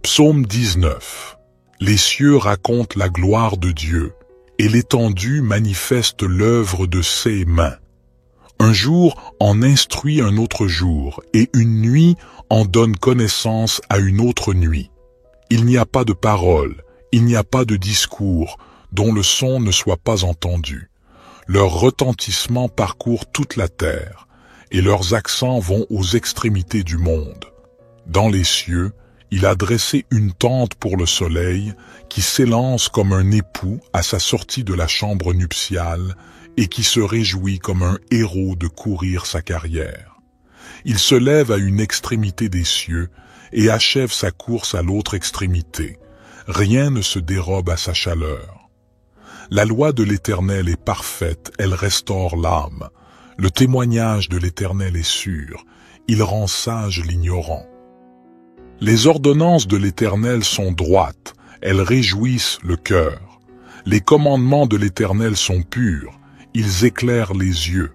Psaume 19. Les cieux racontent la gloire de Dieu, et l'étendue manifeste l'œuvre de ses mains. Un jour en instruit un autre jour, et une nuit en donne connaissance à une autre nuit. Il n'y a pas de parole, il n'y a pas de discours, dont le son ne soit pas entendu. Leur retentissement parcourt toute la terre, et leurs accents vont aux extrémités du monde. Dans les cieux, il a dressé une tente pour le soleil qui s'élance comme un époux à sa sortie de la chambre nuptiale et qui se réjouit comme un héros de courir sa carrière. Il se lève à une extrémité des cieux et achève sa course à l'autre extrémité. Rien ne se dérobe à sa chaleur. La loi de l'Éternel est parfaite, elle restaure l'âme. Le témoignage de l'Éternel est sûr, il rend sage l'ignorant. Les ordonnances de l'Éternel sont droites, elles réjouissent le cœur. Les commandements de l'Éternel sont purs, ils éclairent les yeux.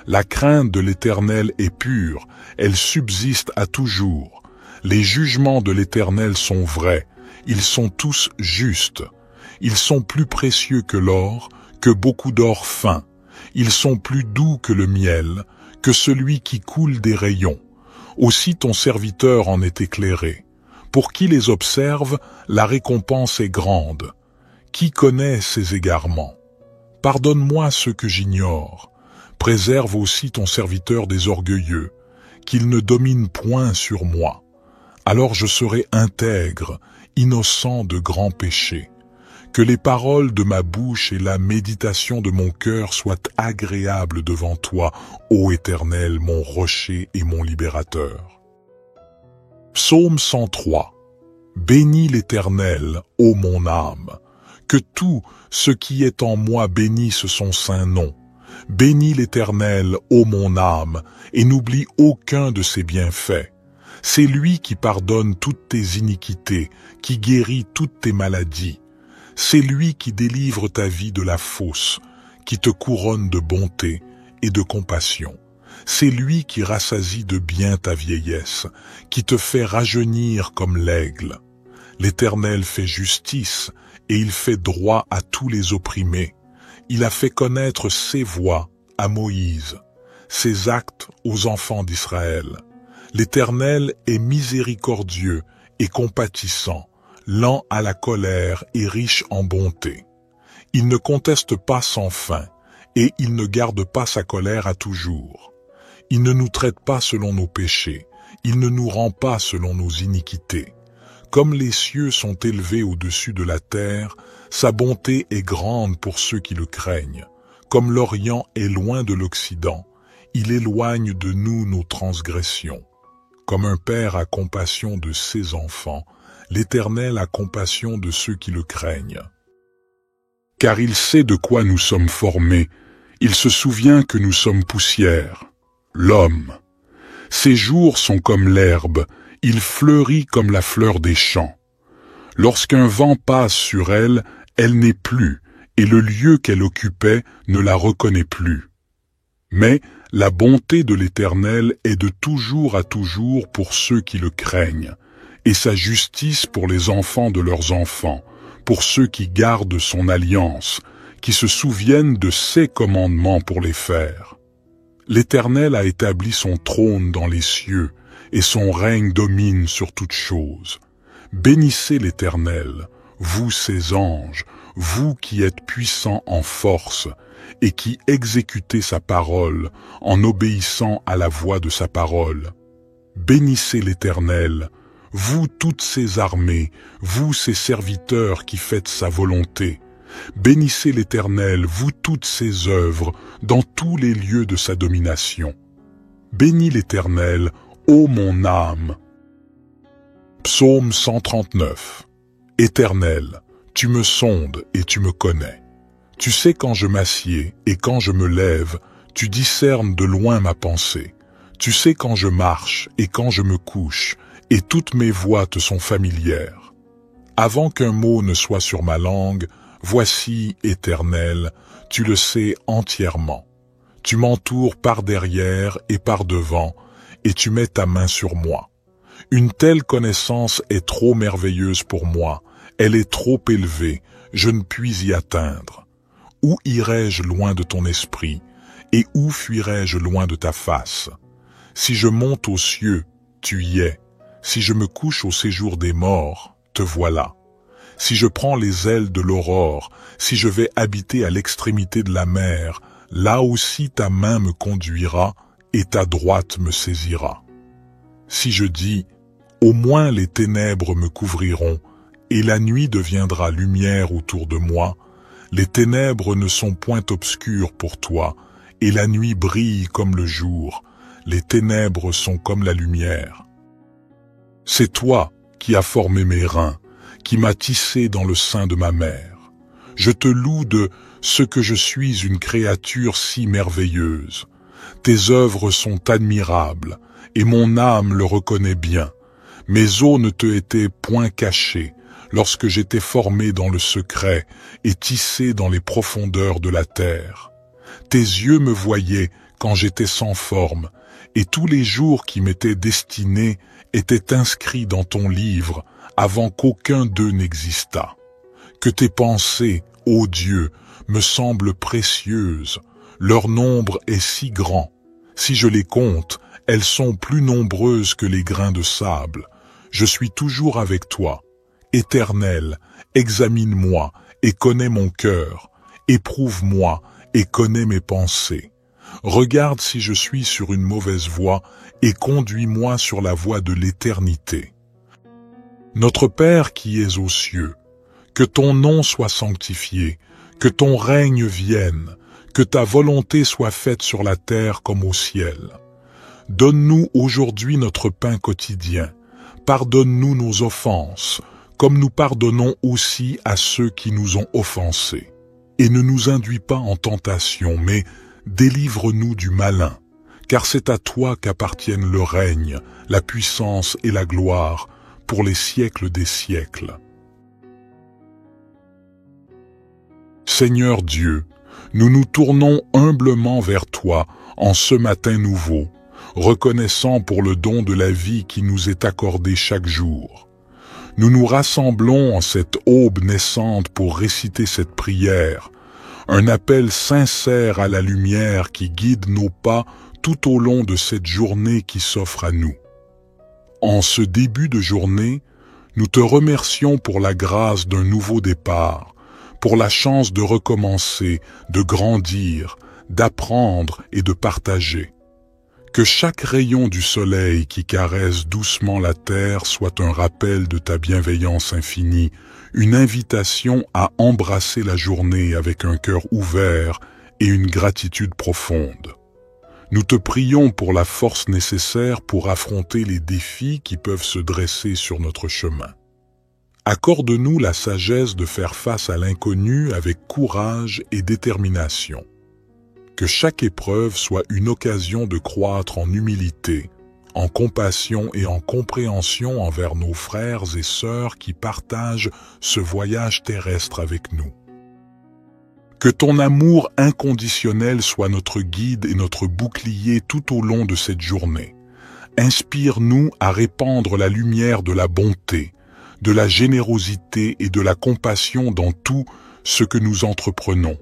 La crainte de l'Éternel est pure, elle subsiste à toujours. Les jugements de l'Éternel sont vrais, ils sont tous justes. Ils sont plus précieux que l'or, que beaucoup d'or fin. Ils sont plus doux que le miel, que celui qui coule des rayons. Aussi ton serviteur en est éclairé. Pour qui les observe, la récompense est grande. Qui connaît ses égarements? Pardonne-moi ce que j'ignore. Préserve aussi ton serviteur des orgueilleux, qu'il ne domine point sur moi. Alors je serai intègre, innocent de grands péchés. Que les paroles de ma bouche et la méditation de mon cœur soient agréables devant toi, ô Éternel, mon rocher et mon libérateur. Psaume 103. Bénis l'Éternel, ô mon âme. Que tout ce qui est en moi bénisse son saint nom. Bénis l'Éternel, ô mon âme, et n'oublie aucun de ses bienfaits. C'est lui qui pardonne toutes tes iniquités, qui guérit toutes tes maladies. C'est lui qui délivre ta vie de la fosse, qui te couronne de bonté et de compassion. C'est lui qui rassasie de bien ta vieillesse, qui te fait rajeunir comme l'aigle. L'Éternel fait justice et il fait droit à tous les opprimés. Il a fait connaître ses voies à Moïse, ses actes aux enfants d'Israël. L'Éternel est miséricordieux et compatissant, lent à la colère et riche en bonté. Il ne conteste pas sans fin, et il ne garde pas sa colère à toujours. Il ne nous traite pas selon nos péchés, il ne nous rend pas selon nos iniquités. Comme les cieux sont élevés au-dessus de la terre, sa bonté est grande pour ceux qui le craignent. Comme l'Orient est loin de l'Occident, il éloigne de nous nos transgressions. Comme un père a compassion de ses enfants, l'Éternel a compassion de ceux qui le craignent. Car il sait de quoi nous sommes formés, il se souvient que nous sommes poussière. L'homme, ses jours sont comme l'herbe, il fleurit comme la fleur des champs. Lorsqu'un vent passe sur elle, elle n'est plus, et le lieu qu'elle occupait ne la reconnaît plus. Mais la bonté de l'Éternel est de toujours à toujours pour ceux qui le craignent, et sa justice pour les enfants de leurs enfants, pour ceux qui gardent son alliance, qui se souviennent de ses commandements pour les faire. L'Éternel a établi son trône dans les cieux, et son règne domine sur toutes choses. Bénissez l'Éternel, vous ses anges, vous qui êtes puissants en force, et qui exécutez sa parole en obéissant à la voix de sa parole. Bénissez l'Éternel, vous toutes ses armées, vous ses serviteurs qui faites sa volonté. Bénissez l'Éternel, vous toutes ses œuvres, dans tous les lieux de sa domination. Bénis l'Éternel, ô mon âme. Psaume 139. Éternel, tu me sondes et tu me connais. Tu sais quand je m'assieds et quand je me lève, tu discernes de loin ma pensée. Tu sais quand je marche et quand je me couche, et toutes mes voies te sont familières. Avant qu'un mot ne soit sur ma langue, voici, Éternel, tu le sais entièrement. Tu m'entoures par derrière et par devant, et tu mets ta main sur moi. Une telle connaissance est trop merveilleuse pour moi, elle est trop élevée, je ne puis y atteindre. Où irai-je loin de ton esprit, et où fuirai-je loin de ta face? Si je monte aux cieux, tu y es. Si je me couche au séjour des morts, te voilà. si je prends les ailes de l'aurore, si je vais habiter à l'extrémité de la mer, là aussi ta main me conduira et ta droite me saisira. Si je dis, au moins les ténèbres me couvriront, et la nuit deviendra lumière autour de moi, les ténèbres ne sont point obscures pour toi, et la nuit brille comme le jour, les ténèbres sont comme la lumière. C'est toi qui as formé mes reins, qui m'as tissé dans le sein de ma mère. Je te loue de ce que je suis une créature si merveilleuse. Tes œuvres sont admirables, et mon âme le reconnaît bien. Mes os ne te étaient point cachés, lorsque j'étais formé dans le secret et tissé dans les profondeurs de la terre. Tes yeux me voyaient quand j'étais sans forme, et tous les jours qui m'étaient destinés étaient inscrits dans ton livre avant qu'aucun d'eux n'existât. Que tes pensées, ô Dieu, me semblent précieuses, leur nombre est si grand. Si je les compte, elles sont plus nombreuses que les grains de sable. Je suis toujours avec toi. Éternel, examine-moi et connais mon cœur. Éprouve-moi et connais mes pensées. Regarde si je suis sur une mauvaise voie et conduis-moi sur la voie de l'éternité. Notre Père qui es aux cieux, que ton nom soit sanctifié, que ton règne vienne, que ta volonté soit faite sur la terre comme au ciel. Donne-nous aujourd'hui notre pain quotidien. Pardonne-nous nos offenses, comme nous pardonnons aussi à ceux qui nous ont offensés. Et ne nous induis pas en tentation, mais délivre-nous du malin, car c'est à toi qu'appartiennent le règne, la puissance et la gloire, pour les siècles des siècles. Seigneur Dieu, nous nous tournons humblement vers toi en ce matin nouveau, reconnaissant pour le don de la vie qui nous est accordé chaque jour. Nous nous rassemblons en cette aube naissante pour réciter cette prière, un appel sincère à la lumière qui guide nos pas tout au long de cette journée qui s'offre à nous. En ce début de journée, nous te remercions pour la grâce d'un nouveau départ, pour la chance de recommencer, de grandir, d'apprendre et de partager. Que chaque rayon du soleil qui caresse doucement la terre soit un rappel de ta bienveillance infinie, une invitation à embrasser la journée avec un cœur ouvert et une gratitude profonde. Nous te prions pour la force nécessaire pour affronter les défis qui peuvent se dresser sur notre chemin. Accorde-nous la sagesse de faire face à l'inconnu avec courage et détermination. Que chaque épreuve soit une occasion de croître en humilité, en compassion et en compréhension envers nos frères et sœurs qui partagent ce voyage terrestre avec nous. Que ton amour inconditionnel soit notre guide et notre bouclier tout au long de cette journée. Inspire-nous à répandre la lumière de la bonté, de la générosité et de la compassion dans tout ce que nous entreprenons.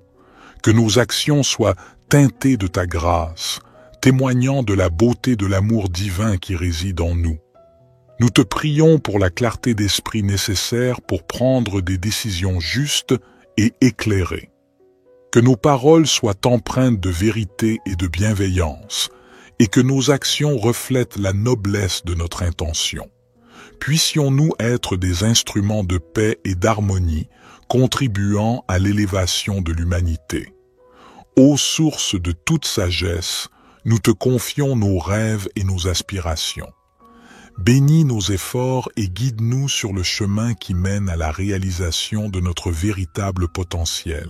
Que nos actions soient teintées de ta grâce, témoignant de la beauté de l'amour divin qui réside en nous. Nous te prions pour la clarté d'esprit nécessaire pour prendre des décisions justes et éclairées. Que nos paroles soient empreintes de vérité et de bienveillance, et que nos actions reflètent la noblesse de notre intention. Puissions-nous être des instruments de paix et d'harmonie, contribuant à l'élévation de l'humanité. Ô source de toute sagesse, nous te confions nos rêves et nos aspirations. Bénis nos efforts et guide-nous sur le chemin qui mène à la réalisation de notre véritable potentiel.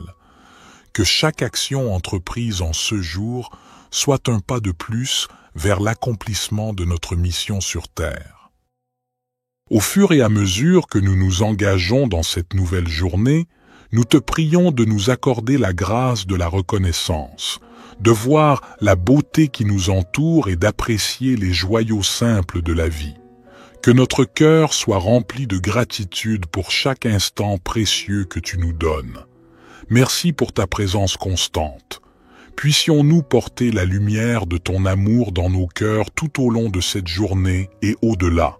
Que chaque action entreprise en ce jour soit un pas de plus vers l'accomplissement de notre mission sur Terre. Au fur et à mesure que nous nous engageons dans cette nouvelle journée, nous te prions de nous accorder la grâce de la reconnaissance, de voir la beauté qui nous entoure et d'apprécier les joyaux simples de la vie. Que notre cœur soit rempli de gratitude pour chaque instant précieux que tu nous donnes. Merci pour ta présence constante. Puissions-nous porter la lumière de ton amour dans nos cœurs tout au long de cette journée et au-delà.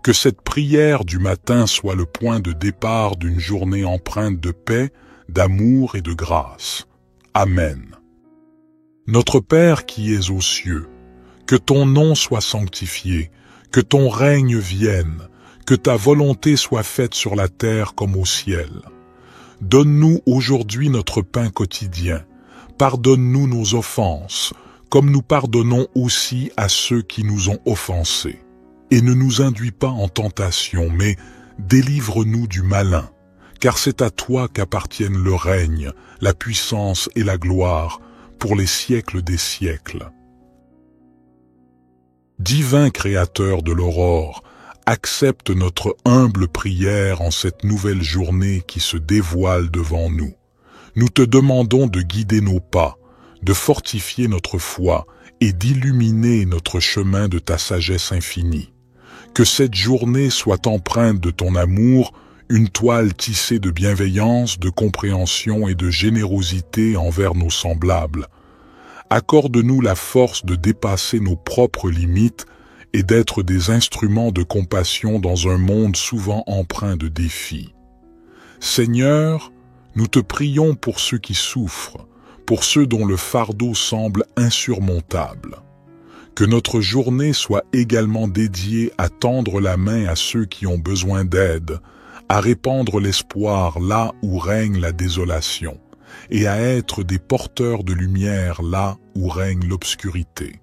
Que cette prière du matin soit le point de départ d'une journée empreinte de paix, d'amour et de grâce. Amen. Notre Père qui es aux cieux, que ton nom soit sanctifié, que ton règne vienne, que ta volonté soit faite sur la terre comme au ciel. Donne-nous aujourd'hui notre pain quotidien. Pardonne-nous nos offenses, comme nous pardonnons aussi à ceux qui nous ont offensés. Et ne nous induis pas en tentation, mais délivre-nous du malin, car c'est à toi qu'appartiennent le règne, la puissance et la gloire, pour les siècles des siècles. Divin Créateur de l'aurore, accepte notre humble prière en cette nouvelle journée qui se dévoile devant nous. Nous te demandons de guider nos pas, de fortifier notre foi et d'illuminer notre chemin de ta sagesse infinie. Que cette journée soit empreinte de ton amour, une toile tissée de bienveillance, de compréhension et de générosité envers nos semblables. Accorde-nous la force de dépasser nos propres limites et d'être des instruments de compassion dans un monde souvent empreint de défis. Seigneur, nous te prions pour ceux qui souffrent, pour ceux dont le fardeau semble insurmontable. Que notre journée soit également dédiée à tendre la main à ceux qui ont besoin d'aide, à répandre l'espoir là où règne la désolation, et à être des porteurs de lumière là où règne l'obscurité.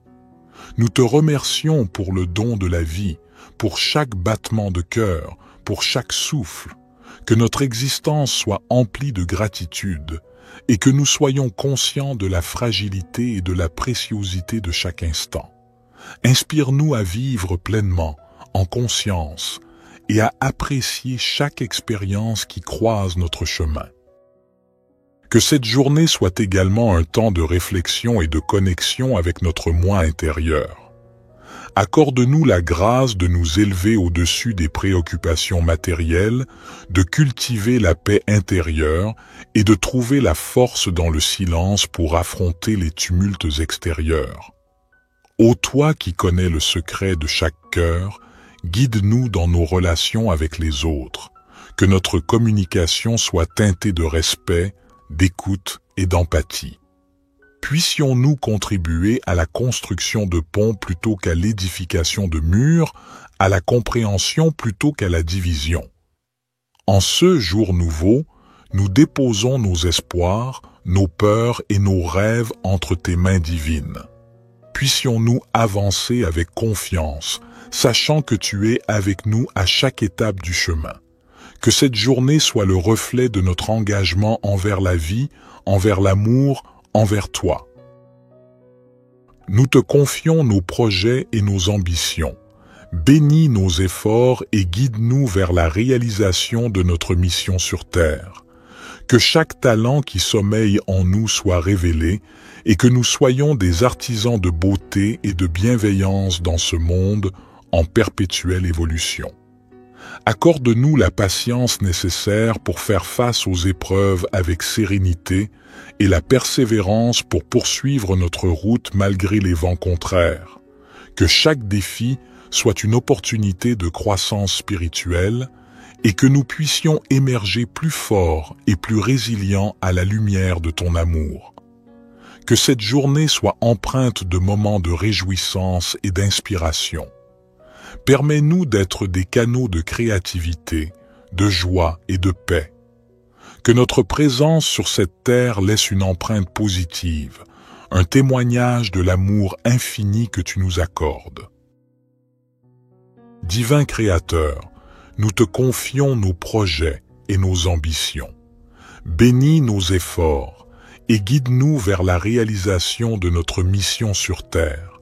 Nous te remercions pour le don de la vie, pour chaque battement de cœur, pour chaque souffle, que notre existence soit emplie de gratitude, et que nous soyons conscients de la fragilité et de la préciosité de chaque instant. Inspire-nous à vivre pleinement, en conscience, et à apprécier chaque expérience qui croise notre chemin. Que cette journée soit également un temps de réflexion et de connexion avec notre moi intérieur. Accorde-nous la grâce de nous élever au-dessus des préoccupations matérielles, de cultiver la paix intérieure et de trouver la force dans le silence pour affronter les tumultes extérieurs. Ô toi qui connais le secret de chaque cœur, guide-nous dans nos relations avec les autres, que notre communication soit teintée de respect, d'écoute et d'empathie. Puissions-nous contribuer à la construction de ponts plutôt qu'à l'édification de murs, à la compréhension plutôt qu'à la division. En ce jour nouveau, nous déposons nos espoirs, nos peurs et nos rêves entre tes mains divines. Puissions-nous avancer avec confiance, sachant que tu es avec nous à chaque étape du chemin. Que cette journée soit le reflet de notre engagement envers la vie, envers l'amour, envers toi. Nous te confions nos projets et nos ambitions. Bénis nos efforts et guide-nous vers la réalisation de notre mission sur terre. Que chaque talent qui sommeille en nous soit révélé et que nous soyons des artisans de beauté et de bienveillance dans ce monde en perpétuelle évolution. Accorde-nous la patience nécessaire pour faire face aux épreuves avec sérénité et la persévérance pour poursuivre notre route malgré les vents contraires. Que chaque défi soit une opportunité de croissance spirituelle et que nous puissions émerger plus forts et plus résilients à la lumière de ton amour. Que cette journée soit empreinte de moments de réjouissance et d'inspiration. Permets-nous d'être des canaux de créativité, de joie et de paix. Que notre présence sur cette terre laisse une empreinte positive, un témoignage de l'amour infini que tu nous accordes. Divin Créateur, nous te confions nos projets et nos ambitions. Bénis nos efforts et guide-nous vers la réalisation de notre mission sur terre.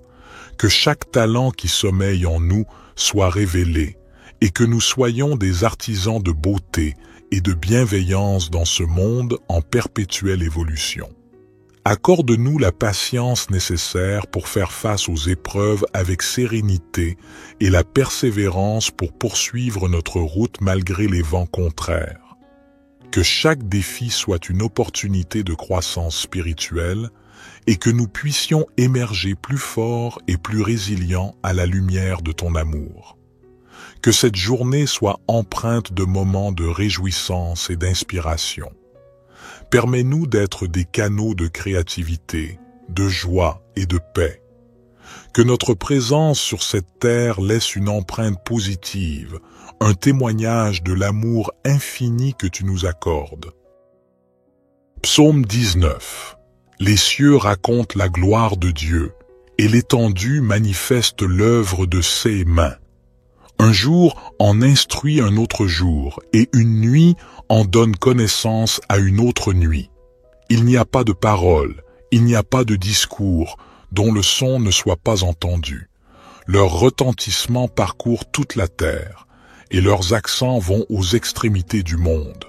Que chaque talent qui sommeille en nous soit révélé et que nous soyons des artisans de beauté et de bienveillance dans ce monde en perpétuelle évolution. Accorde-nous la patience nécessaire pour faire face aux épreuves avec sérénité et la persévérance pour poursuivre notre route malgré les vents contraires. Que chaque défi soit une opportunité de croissance spirituelle et que nous puissions émerger plus forts et plus résilients à la lumière de ton amour. Que cette journée soit empreinte de moments de réjouissance et d'inspiration. Permets-nous d'être des canaux de créativité, de joie et de paix. Que notre présence sur cette terre laisse une empreinte positive, un témoignage de l'amour infini que tu nous accordes. Psaume 19. Les cieux racontent la gloire de Dieu, et l'étendue manifeste l'œuvre de ses mains. Un jour en instruit un autre jour, et une nuit en donne connaissance à une autre nuit. Il n'y a pas de parole, il n'y a pas de discours, dont le son ne soit pas entendu. Leur retentissement parcourt toute la terre, et leurs accents vont aux extrémités du monde.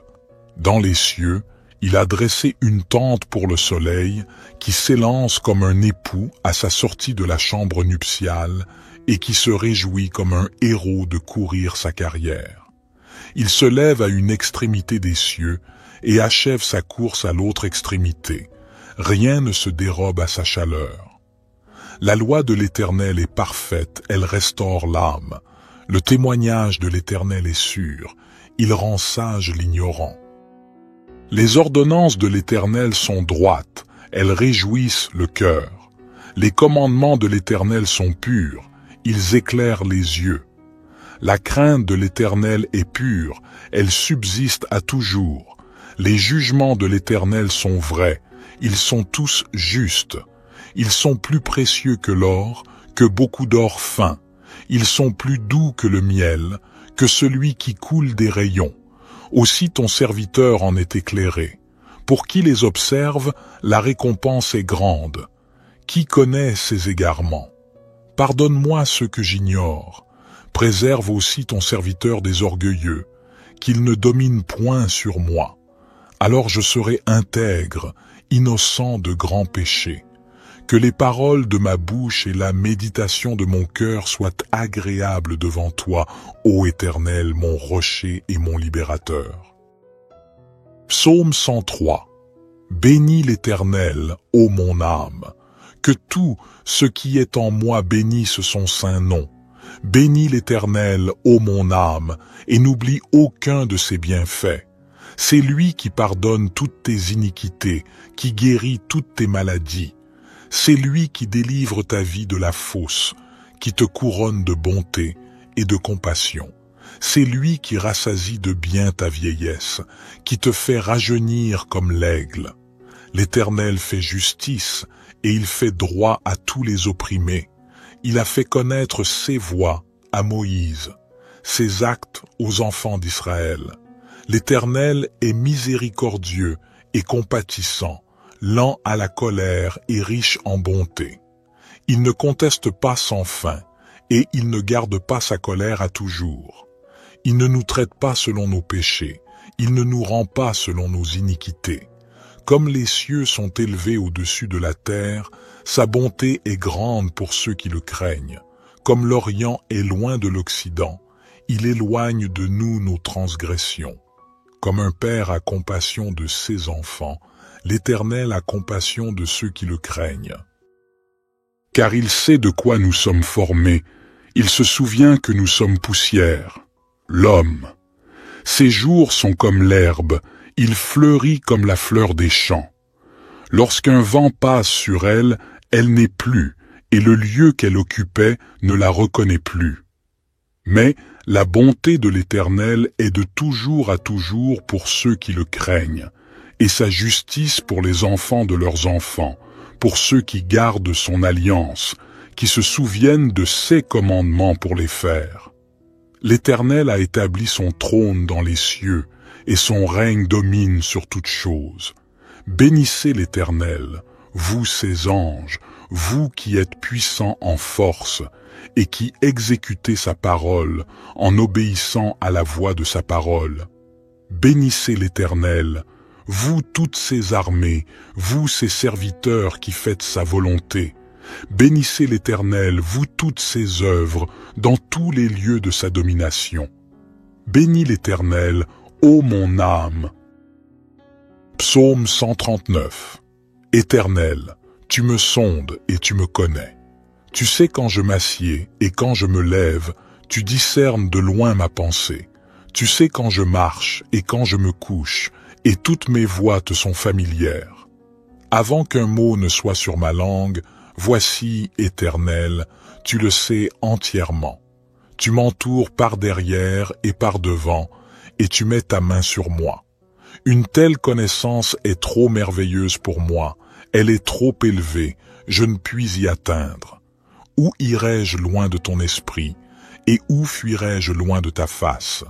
Dans les cieux, il a dressé une tente pour le soleil, qui s'élance comme un époux à sa sortie de la chambre nuptiale, et qui se réjouit comme un héros de courir sa carrière. Il se lève à une extrémité des cieux, et achève sa course à l'autre extrémité. Rien ne se dérobe à sa chaleur. La loi de l'Éternel est parfaite, elle restaure l'âme. Le témoignage de l'Éternel est sûr, il rend sage l'ignorant. Les ordonnances de l'Éternel sont droites, elles réjouissent le cœur. Les commandements de l'Éternel sont purs, ils éclairent les yeux. La crainte de l'Éternel est pure, elle subsiste à toujours. Les jugements de l'Éternel sont vrais, ils sont tous justes. Ils sont plus précieux que l'or, que beaucoup d'or fin. Ils sont plus doux que le miel, que celui qui coule des rayons. Aussi ton serviteur en est éclairé. Pour qui les observe, la récompense est grande. Qui connaît ses égarements? Pardonne-moi ce que j'ignore. Préserve aussi ton serviteur des orgueilleux, qu'il ne domine point sur moi. Alors je serai intègre, innocent de grands péchés. Que les paroles de ma bouche et la méditation de mon cœur soient agréables devant toi, ô Éternel, mon rocher et mon libérateur. Psaume 103. Bénis l'Éternel, ô mon âme. Que tout ce qui est en moi bénisse son saint nom. Bénis l'Éternel, ô mon âme, et n'oublie aucun de ses bienfaits. C'est lui qui pardonne toutes tes iniquités, qui guérit toutes tes maladies. C'est lui qui délivre ta vie de la fosse, qui te couronne de bonté et de compassion. C'est lui qui rassasie de bien ta vieillesse, qui te fait rajeunir comme l'aigle. L'Éternel fait justice et il fait droit à tous les opprimés. Il a fait connaître ses voies à Moïse, ses actes aux enfants d'Israël. L'Éternel est miséricordieux et compatissant, lent à la colère et riche en bonté. Il ne conteste pas sans fin, et il ne garde pas sa colère à toujours. Il ne nous traite pas selon nos péchés, il ne nous rend pas selon nos iniquités. Comme les cieux sont élevés au-dessus de la terre, sa bonté est grande pour ceux qui le craignent. Comme l'Orient est loin de l'Occident, il éloigne de nous nos transgressions. Comme un père a compassion de ses enfants, l'Éternel a compassion de ceux qui le craignent. Car il sait de quoi nous sommes formés, il se souvient que nous sommes poussière. L'homme. Ses jours sont comme l'herbe, il fleurit comme la fleur des champs. Lorsqu'un vent passe sur elle, elle n'est plus, et le lieu qu'elle occupait ne la reconnaît plus. Mais la bonté de l'Éternel est de toujours à toujours pour ceux qui le craignent, et sa justice pour les enfants de leurs enfants, pour ceux qui gardent son alliance, qui se souviennent de ses commandements pour les faire. L'Éternel a établi son trône dans les cieux, et son règne domine sur toutes choses. Bénissez l'Éternel, vous ses anges, vous qui êtes puissants en force, et qui exécutez sa parole en obéissant à la voix de sa parole. Bénissez l'Éternel, vous toutes ses armées, vous ses serviteurs qui faites sa volonté. Bénissez l'Éternel, vous toutes ses œuvres, dans tous les lieux de sa domination. Bénis l'Éternel, ô mon âme. Psaume 139. Éternel, tu me sondes et tu me connais. Tu sais quand je m'assieds et quand je me lève, Tu discernes de loin ma pensée. Tu sais quand je marche et quand je me couche, et toutes mes voies te sont familières. Avant qu'un mot ne soit sur ma langue, voici, Éternel, tu le sais entièrement. Tu m'entoures par derrière et par devant, et tu mets ta main sur moi. Une telle connaissance est trop merveilleuse pour moi, elle est trop élevée, je ne puis y atteindre. Où irai-je loin de ton esprit, et où fuirai-je loin de ta face?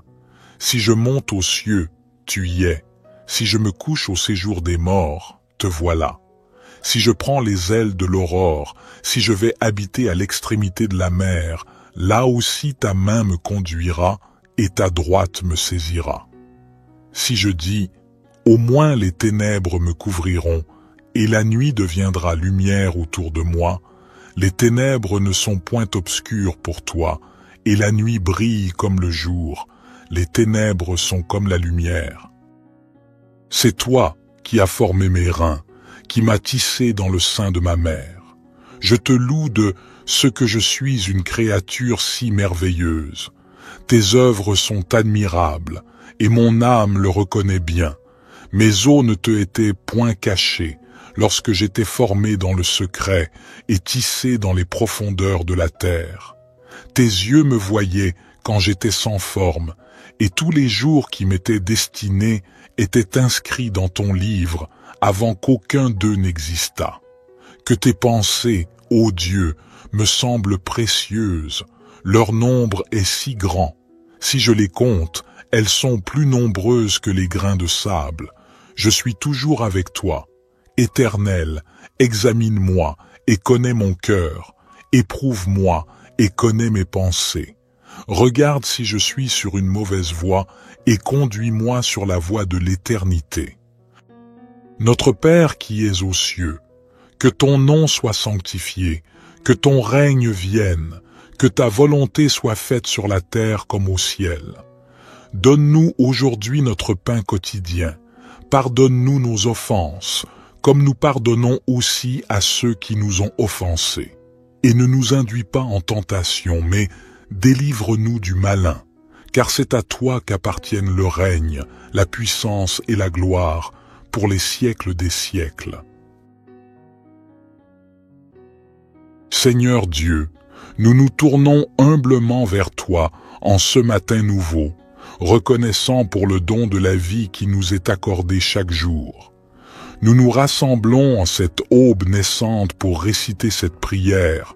Si je monte aux cieux, tu y es. Si je me couche au séjour des morts, te voilà. Si je prends les ailes de l'aurore, si je vais habiter à l'extrémité de la mer, là aussi ta main me conduira et ta droite me saisira. Si je dis, au moins les ténèbres me couvriront, et la nuit deviendra lumière autour de moi, les ténèbres ne sont point obscures pour toi, et la nuit brille comme le jour, les ténèbres sont comme la lumière. C'est toi qui as formé mes reins, qui m'as tissé dans le sein de ma mère. Je te loue de ce que je suis une créature si merveilleuse. Tes œuvres sont admirables, et mon âme le reconnaît bien. Mes os ne te étaient point cachés, lorsque j'étais formé dans le secret et tissé dans les profondeurs de la terre. Tes yeux me voyaient quand j'étais sans forme, et tous les jours qui m'étaient destinés étaient inscrits dans ton livre avant qu'aucun d'eux n'existât. Que tes pensées, ô Dieu, me semblent précieuses, leur nombre est si grand. Si je les compte, elles sont plus nombreuses que les grains de sable. Je suis toujours avec toi. Éternel, examine-moi et connais mon cœur. Éprouve-moi et connais mes pensées. Regarde si je suis sur une mauvaise voie et conduis-moi sur la voie de l'éternité. Notre Père qui es aux cieux, que ton nom soit sanctifié, que ton règne vienne, que ta volonté soit faite sur la terre comme au ciel. Donne-nous aujourd'hui notre pain quotidien. Pardonne-nous nos offenses, comme nous pardonnons aussi à ceux qui nous ont offensés. Et ne nous induis pas en tentation, mais délivre-nous du malin, car c'est à toi qu'appartiennent le règne, la puissance et la gloire, pour les siècles des siècles. Seigneur Dieu, nous nous tournons humblement vers toi en ce matin nouveau, reconnaissant pour le don de la vie qui nous est accordé chaque jour. Nous nous rassemblons en cette aube naissante pour réciter cette prière,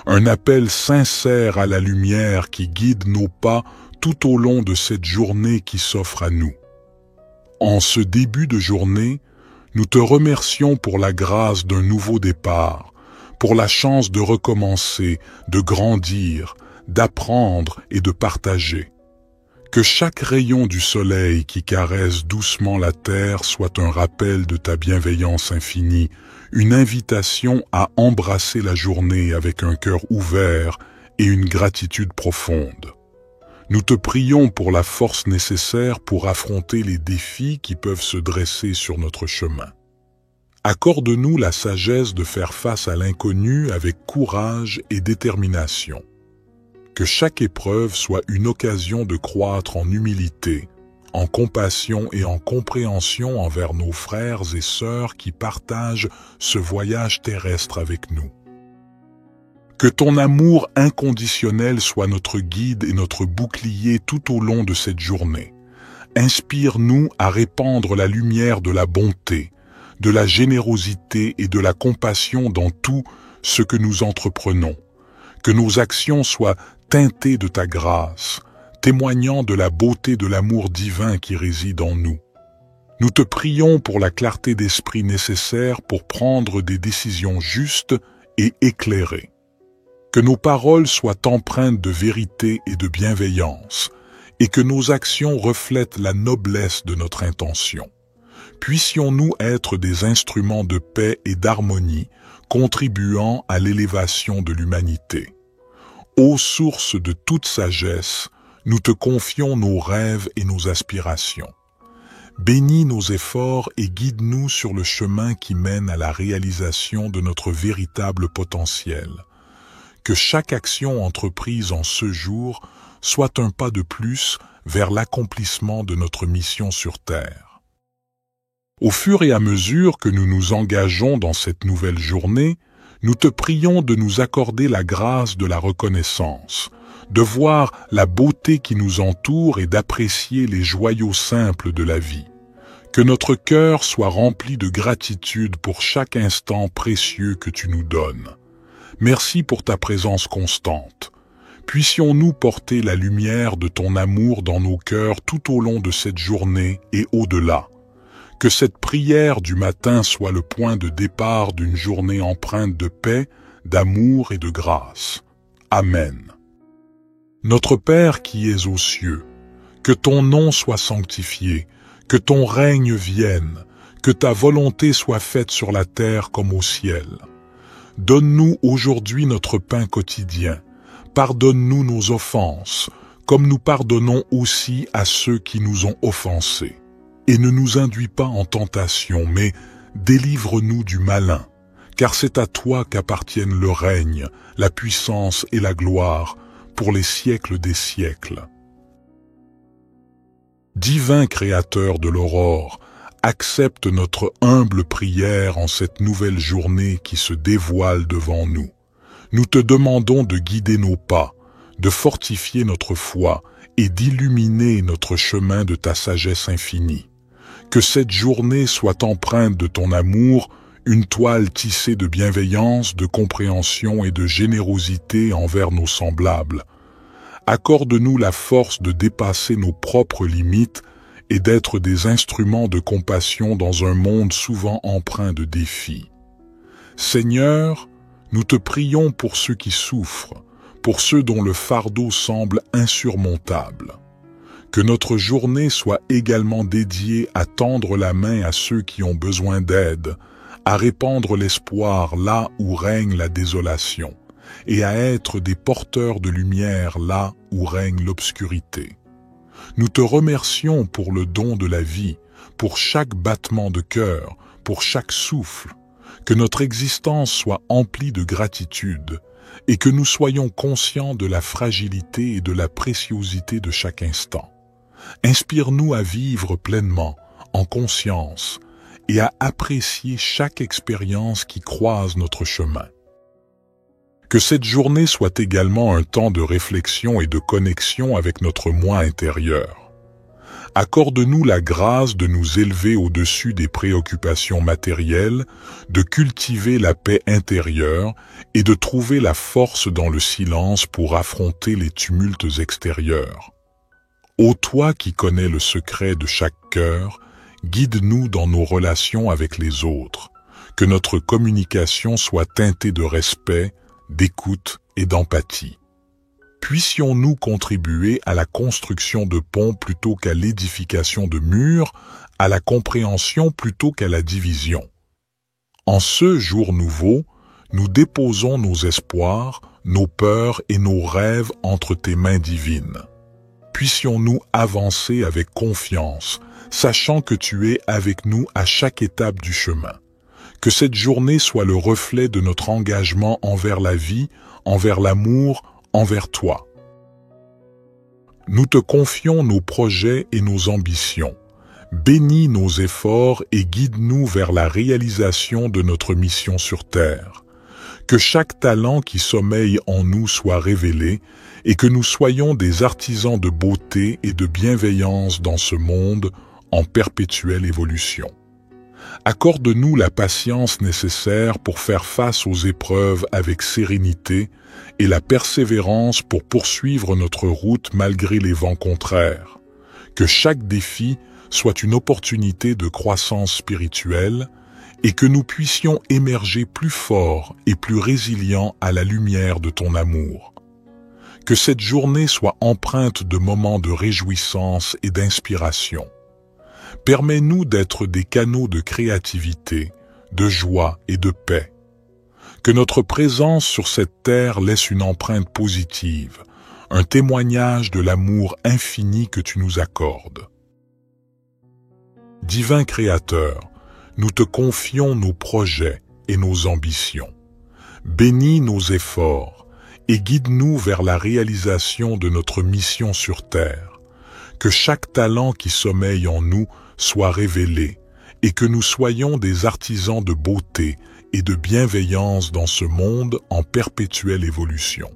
un appel sincère à la lumière qui guide nos pas tout au long de cette journée qui s'offre à nous. En ce début de journée, nous te remercions pour la grâce d'un nouveau départ, pour la chance de recommencer, de grandir, d'apprendre et de partager. Que chaque rayon du soleil qui caresse doucement la terre soit un rappel de ta bienveillance infinie, une invitation à embrasser la journée avec un cœur ouvert et une gratitude profonde. Nous te prions pour la force nécessaire pour affronter les défis qui peuvent se dresser sur notre chemin. Accorde-nous la sagesse de faire face à l'inconnu avec courage et détermination. Que chaque épreuve soit une occasion de croître en humilité, en compassion et en compréhension envers nos frères et sœurs qui partagent ce voyage terrestre avec nous. Que ton amour inconditionnel soit notre guide et notre bouclier tout au long de cette journée. Inspire-nous à répandre la lumière de la bonté, de la générosité et de la compassion dans tout ce que nous entreprenons. Que nos actions soient teintées de ta grâce, témoignant de la beauté de l'amour divin qui réside en nous. Nous te prions pour la clarté d'esprit nécessaire pour prendre des décisions justes et éclairées. Que nos paroles soient empreintes de vérité et de bienveillance, et que nos actions reflètent la noblesse de notre intention. Puissions-nous être des instruments de paix et d'harmonie, contribuant à l'élévation de l'humanité. Ô source de toute sagesse, nous te confions nos rêves et nos aspirations. Bénis nos efforts et guide-nous sur le chemin qui mène à la réalisation de notre véritable potentiel. Que chaque action entreprise en ce jour soit un pas de plus vers l'accomplissement de notre mission sur Terre. Au fur et à mesure que nous nous engageons dans cette nouvelle journée, nous te prions de nous accorder la grâce de la reconnaissance, de voir la beauté qui nous entoure et d'apprécier les joyaux simples de la vie. Que notre cœur soit rempli de gratitude pour chaque instant précieux que tu nous donnes. Merci pour ta présence constante. Puissions-nous porter la lumière de ton amour dans nos cœurs tout au long de cette journée et au-delà. Que cette prière du matin soit le point de départ d'une journée empreinte de paix, d'amour et de grâce. Amen. Notre Père qui es aux cieux, que ton nom soit sanctifié, que ton règne vienne, que ta volonté soit faite sur la terre comme au ciel. Donne-nous aujourd'hui notre pain quotidien. Pardonne-nous nos offenses, comme nous pardonnons aussi à ceux qui nous ont offensés. Et ne nous induis pas en tentation, mais délivre-nous du malin, car c'est à toi qu'appartiennent le règne, la puissance et la gloire, pour les siècles des siècles. Divin Créateur de l'aurore, accepte notre humble prière en cette nouvelle journée qui se dévoile devant nous. Nous te demandons de guider nos pas, de fortifier notre foi et d'illuminer notre chemin de ta sagesse infinie. Que cette journée soit empreinte de ton amour, une toile tissée de bienveillance, de compréhension et de générosité envers nos semblables. Accorde-nous la force de dépasser nos propres limites et d'être des instruments de compassion dans un monde souvent empreint de défis. Seigneur, nous te prions pour ceux qui souffrent, pour ceux dont le fardeau semble insurmontable. Que notre journée soit également dédiée à tendre la main à ceux qui ont besoin d'aide, à répandre l'espoir là où règne la désolation, et à être des porteurs de lumière là où règne l'obscurité. Nous te remercions pour le don de la vie, pour chaque battement de cœur, pour chaque souffle. Que notre existence soit emplie de gratitude et que nous soyons conscients de la fragilité et de la préciosité de chaque instant. Inspire-nous à vivre pleinement, en conscience, et à apprécier chaque expérience qui croise notre chemin. Que cette journée soit également un temps de réflexion et de connexion avec notre moi intérieur. Accorde-nous la grâce de nous élever au-dessus des préoccupations matérielles, de cultiver la paix intérieure et de trouver la force dans le silence pour affronter les tumultes extérieurs. Ô toi qui connais le secret de chaque cœur, guide-nous dans nos relations avec les autres, que notre communication soit teintée de respect, d'écoute et d'empathie. Puissions-nous contribuer à la construction de ponts plutôt qu'à l'édification de murs, à la compréhension plutôt qu'à la division. En ce jour nouveau, nous déposons nos espoirs, nos peurs et nos rêves entre tes mains divines. Puissions-nous avancer avec confiance, sachant que tu es avec nous à chaque étape du chemin. Que cette journée soit le reflet de notre engagement envers la vie, envers l'amour, envers toi. Nous te confions nos projets et nos ambitions. Bénis nos efforts et guide-nous vers la réalisation de notre mission sur Terre. Que chaque talent qui sommeille en nous soit révélé et que nous soyons des artisans de beauté et de bienveillance dans ce monde en perpétuelle évolution. Accorde-nous la patience nécessaire pour faire face aux épreuves avec sérénité et la persévérance pour poursuivre notre route malgré les vents contraires. Que chaque défi soit une opportunité de croissance spirituelle et que nous puissions émerger plus forts et plus résilients à la lumière de ton amour. Que cette journée soit empreinte de moments de réjouissance et d'inspiration. Permets-nous d'être des canaux de créativité, de joie et de paix. Que notre présence sur cette terre laisse une empreinte positive, un témoignage de l'amour infini que tu nous accordes. Divin Créateur, nous te confions nos projets et nos ambitions. Bénis nos efforts et guide-nous vers la réalisation de notre mission sur terre. Que chaque talent qui sommeille en nous soit révélé et que nous soyons des artisans de beauté et de bienveillance dans ce monde en perpétuelle évolution.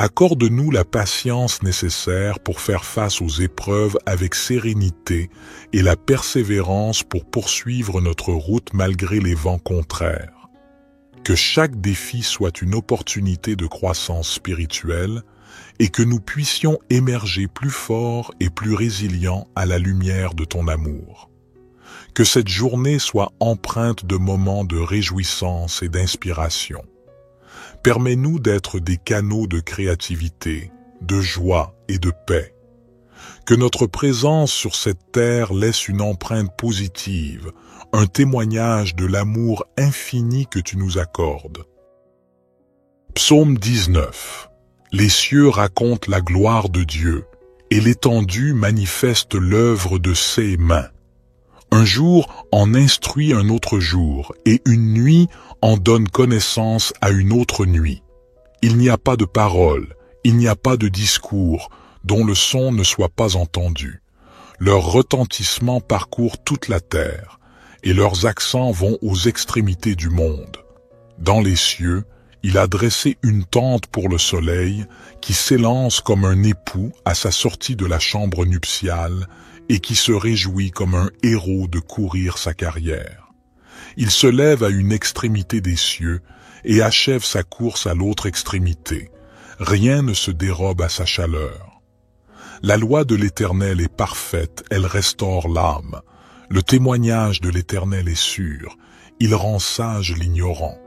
Accorde-nous la patience nécessaire pour faire face aux épreuves avec sérénité et la persévérance pour poursuivre notre route malgré les vents contraires. Que chaque défi soit une opportunité de croissance spirituelle et que nous puissions émerger plus forts et plus résilients à la lumière de ton amour. Que cette journée soit empreinte de moments de réjouissance et d'inspiration. Permets-nous d'être des canaux de créativité, de joie et de paix. Que notre présence sur cette terre laisse une empreinte positive, un témoignage de l'amour infini que tu nous accordes. Psaume 19. Les cieux racontent la gloire de Dieu, et l'étendue manifeste l'œuvre de ses mains. Un jour en instruit un autre jour, et une nuit en donne connaissance à une autre nuit. Il n'y a pas de parole, il n'y a pas de discours, dont le son ne soit pas entendu. Leur retentissement parcourt toute la terre, et leurs accents vont aux extrémités du monde. Dans les cieux, il a dressé une tente pour le soleil, qui s'élance comme un époux à sa sortie de la chambre nuptiale, et qui se réjouit comme un héros de courir sa carrière. Il se lève à une extrémité des cieux et achève sa course à l'autre extrémité. Rien ne se dérobe à sa chaleur. La loi de l'Éternel est parfaite, elle restaure l'âme. Le témoignage de l'Éternel est sûr, il rend sage l'ignorant.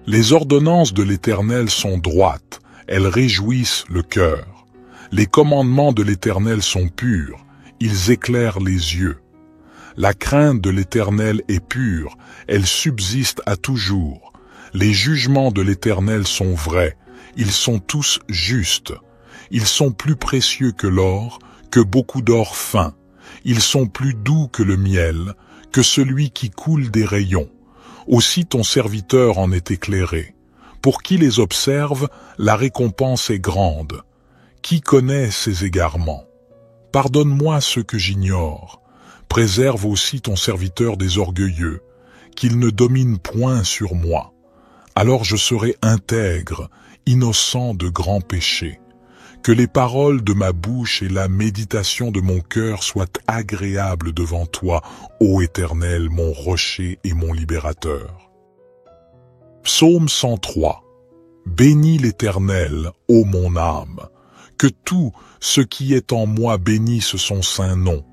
Les ordonnances de l'Éternel sont droites, elles réjouissent le cœur. Les commandements de l'Éternel sont purs, ils éclairent les yeux. La crainte de l'Éternel est pure, elle subsiste à toujours. Les jugements de l'Éternel sont vrais, ils sont tous justes. Ils sont plus précieux que l'or, que beaucoup d'or fin. Ils sont plus doux que le miel, que celui qui coule des rayons. Aussi ton serviteur en est éclairé. Pour qui les observe, la récompense est grande. Qui connaît ses égarements? Pardonne-moi ce que j'ignore. Préserve aussi ton serviteur des orgueilleux, qu'il ne domine point sur moi. Alors je serai intègre, innocent de grands péchés. Que les paroles de ma bouche et la méditation de mon cœur soient agréables devant toi, ô Éternel, mon rocher et mon libérateur. Psaume 103. Bénis l'Éternel, ô mon âme. Que tout ce qui est en moi bénisse son saint nom.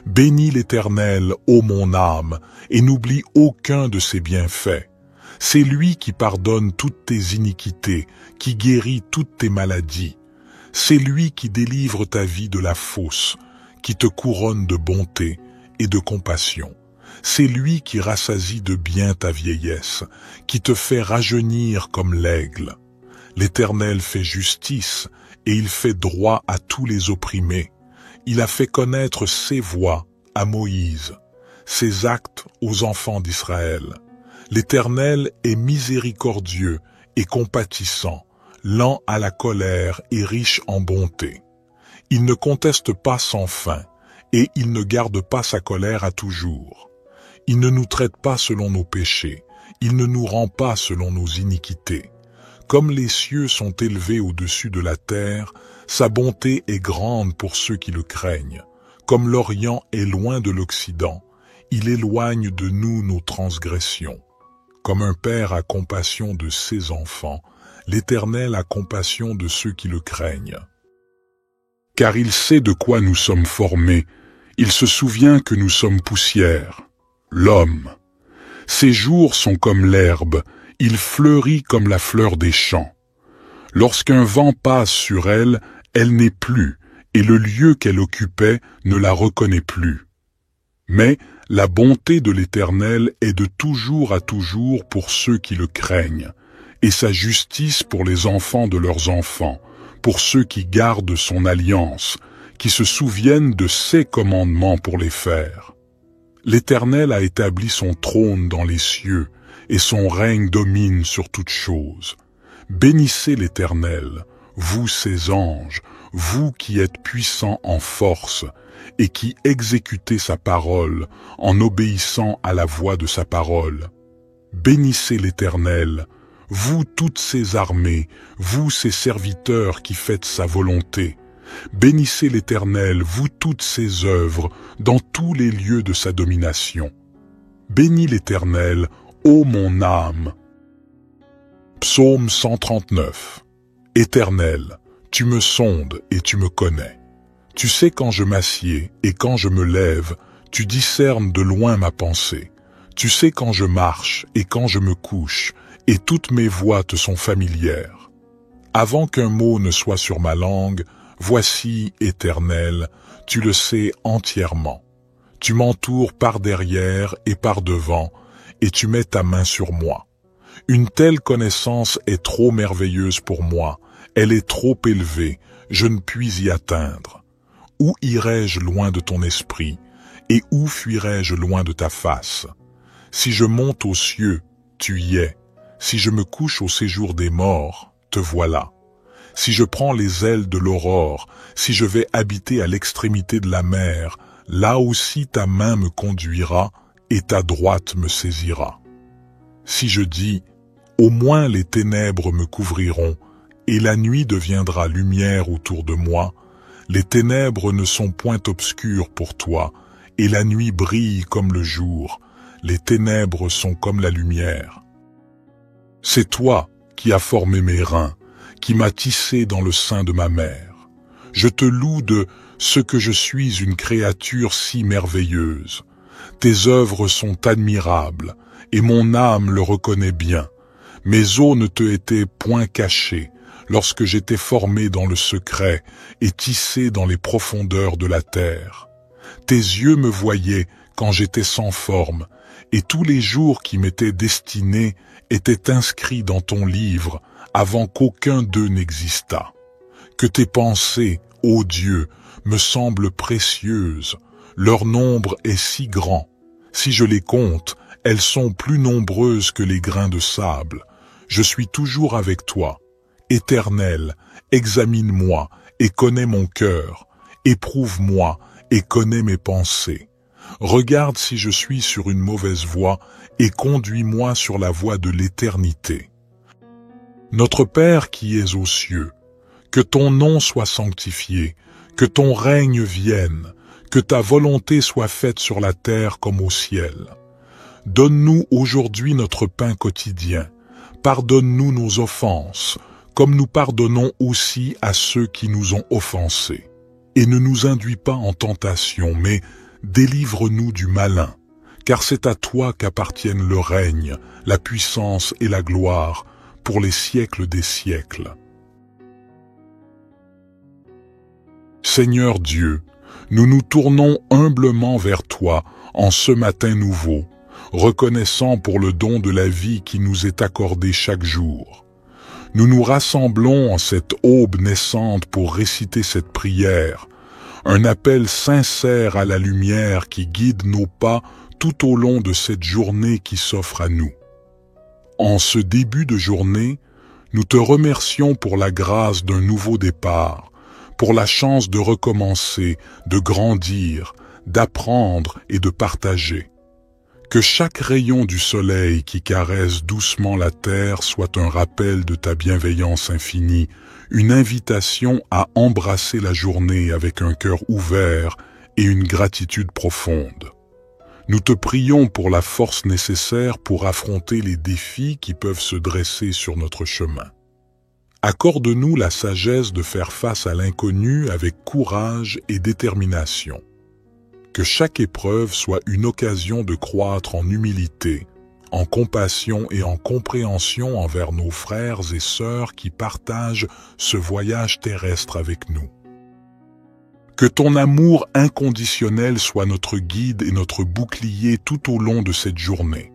Bénis l'Éternel, ô mon âme, et n'oublie aucun de ses bienfaits. C'est lui qui pardonne toutes tes iniquités, qui guérit toutes tes maladies. C'est lui qui délivre ta vie de la fosse, qui te couronne de bonté et de compassion. C'est lui qui rassasie de bien ta vieillesse, qui te fait rajeunir comme l'aigle. L'Éternel fait justice, et il fait droit à tous les opprimés. Il a fait connaître ses voies à Moïse, ses actes aux enfants d'Israël. L'Éternel est miséricordieux et compatissant, lent à la colère et riche en bonté. Il ne conteste pas sans fin, et il ne garde pas sa colère à toujours. Il ne nous traite pas selon nos péchés, il ne nous rend pas selon nos iniquités. Comme les cieux sont élevés au-dessus de la terre, sa bonté est grande pour ceux qui le craignent. Comme l'Orient est loin de l'Occident, il éloigne de nous nos transgressions. Comme un père a compassion de ses enfants, l'Éternel a compassion de ceux qui le craignent. Car il sait de quoi nous sommes formés, il se souvient que nous sommes poussière. L'homme, ses jours sont comme l'herbe, il fleurit comme la fleur des champs. Lorsqu'un vent passe sur elle, elle n'est plus, et le lieu qu'elle occupait ne la reconnaît plus. Mais la bonté de l'Éternel est de toujours à toujours pour ceux qui le craignent, et sa justice pour les enfants de leurs enfants, pour ceux qui gardent son alliance, qui se souviennent de ses commandements pour les faire. L'Éternel a établi son trône dans les cieux, et son règne domine sur toutes choses. Bénissez l'Éternel, vous ses anges, vous qui êtes puissants en force et qui exécutez sa parole en obéissant à la voix de sa parole. Bénissez l'Éternel, vous toutes ses armées, vous ses serviteurs qui faites sa volonté. Bénissez l'Éternel, vous toutes ses œuvres, dans tous les lieux de sa domination. Bénis l'Éternel, ô mon âme. Psaume 139. Éternel, tu me sondes et tu me connais. Tu sais quand je m'assieds et quand je me lève, tu discernes de loin ma pensée. Tu sais quand je marche et quand je me couche, et toutes mes voies te sont familières. Avant qu'un mot ne soit sur ma langue, voici, Éternel, tu le sais entièrement. Tu m'entoures par derrière et par devant, et tu mets ta main sur moi. Une telle connaissance est trop merveilleuse pour moi, elle est trop élevée, je ne puis y atteindre. Où irai-je loin de ton esprit, et où fuirai-je loin de ta face? Si je monte aux cieux, tu y es. Si je me couche au séjour des morts, te voilà. Si je prends les ailes de l'aurore, si je vais habiter à l'extrémité de la mer, là aussi ta main me conduira et ta droite me saisira. Si je dis, au moins les ténèbres me couvriront, et la nuit deviendra lumière autour de moi, les ténèbres ne sont point obscures pour toi, et la nuit brille comme le jour, les ténèbres sont comme la lumière. C'est toi qui as formé mes reins, qui m'as tissé dans le sein de ma mère. Je te loue de ce que je suis une créature si merveilleuse. Tes œuvres sont admirables, et mon âme le reconnaît bien. Mes os ne te étaient point cachés, lorsque j'étais formé dans le secret et tissé dans les profondeurs de la terre. Tes yeux me voyaient quand j'étais sans forme, et tous les jours qui m'étaient destinés étaient inscrits dans ton livre avant qu'aucun d'eux n'existât. Que tes pensées, ô Dieu, me semblent précieuses, leur nombre est si grand. Si je les compte, elles sont plus nombreuses que les grains de sable. Je suis toujours avec toi. Éternel, examine-moi et connais mon cœur. Éprouve-moi et connais mes pensées. Regarde si je suis sur une mauvaise voie et conduis-moi sur la voie de l'éternité. Notre Père qui es aux cieux, que ton nom soit sanctifié, que ton règne vienne, que ta volonté soit faite sur la terre comme au ciel. Donne-nous aujourd'hui notre pain quotidien. Pardonne-nous nos offenses, comme nous pardonnons aussi à ceux qui nous ont offensés. Et ne nous induis pas en tentation, mais délivre-nous du malin, car c'est à toi qu'appartiennent le règne, la puissance et la gloire, pour les siècles des siècles. Seigneur Dieu, nous nous tournons humblement vers toi en ce matin nouveau, reconnaissant pour le don de la vie qui nous est accordé chaque jour. Nous nous rassemblons en cette aube naissante pour réciter cette prière, un appel sincère à la lumière qui guide nos pas tout au long de cette journée qui s'offre à nous. En ce début de journée, nous te remercions pour la grâce d'un nouveau départ, pour la chance de recommencer, de grandir, d'apprendre et de partager. Que chaque rayon du soleil qui caresse doucement la terre soit un rappel de ta bienveillance infinie, une invitation à embrasser la journée avec un cœur ouvert et une gratitude profonde. Nous te prions pour la force nécessaire pour affronter les défis qui peuvent se dresser sur notre chemin. Accorde-nous la sagesse de faire face à l'inconnu avec courage et détermination. Que chaque épreuve soit une occasion de croître en humilité, en compassion et en compréhension envers nos frères et sœurs qui partagent ce voyage terrestre avec nous. Que ton amour inconditionnel soit notre guide et notre bouclier tout au long de cette journée.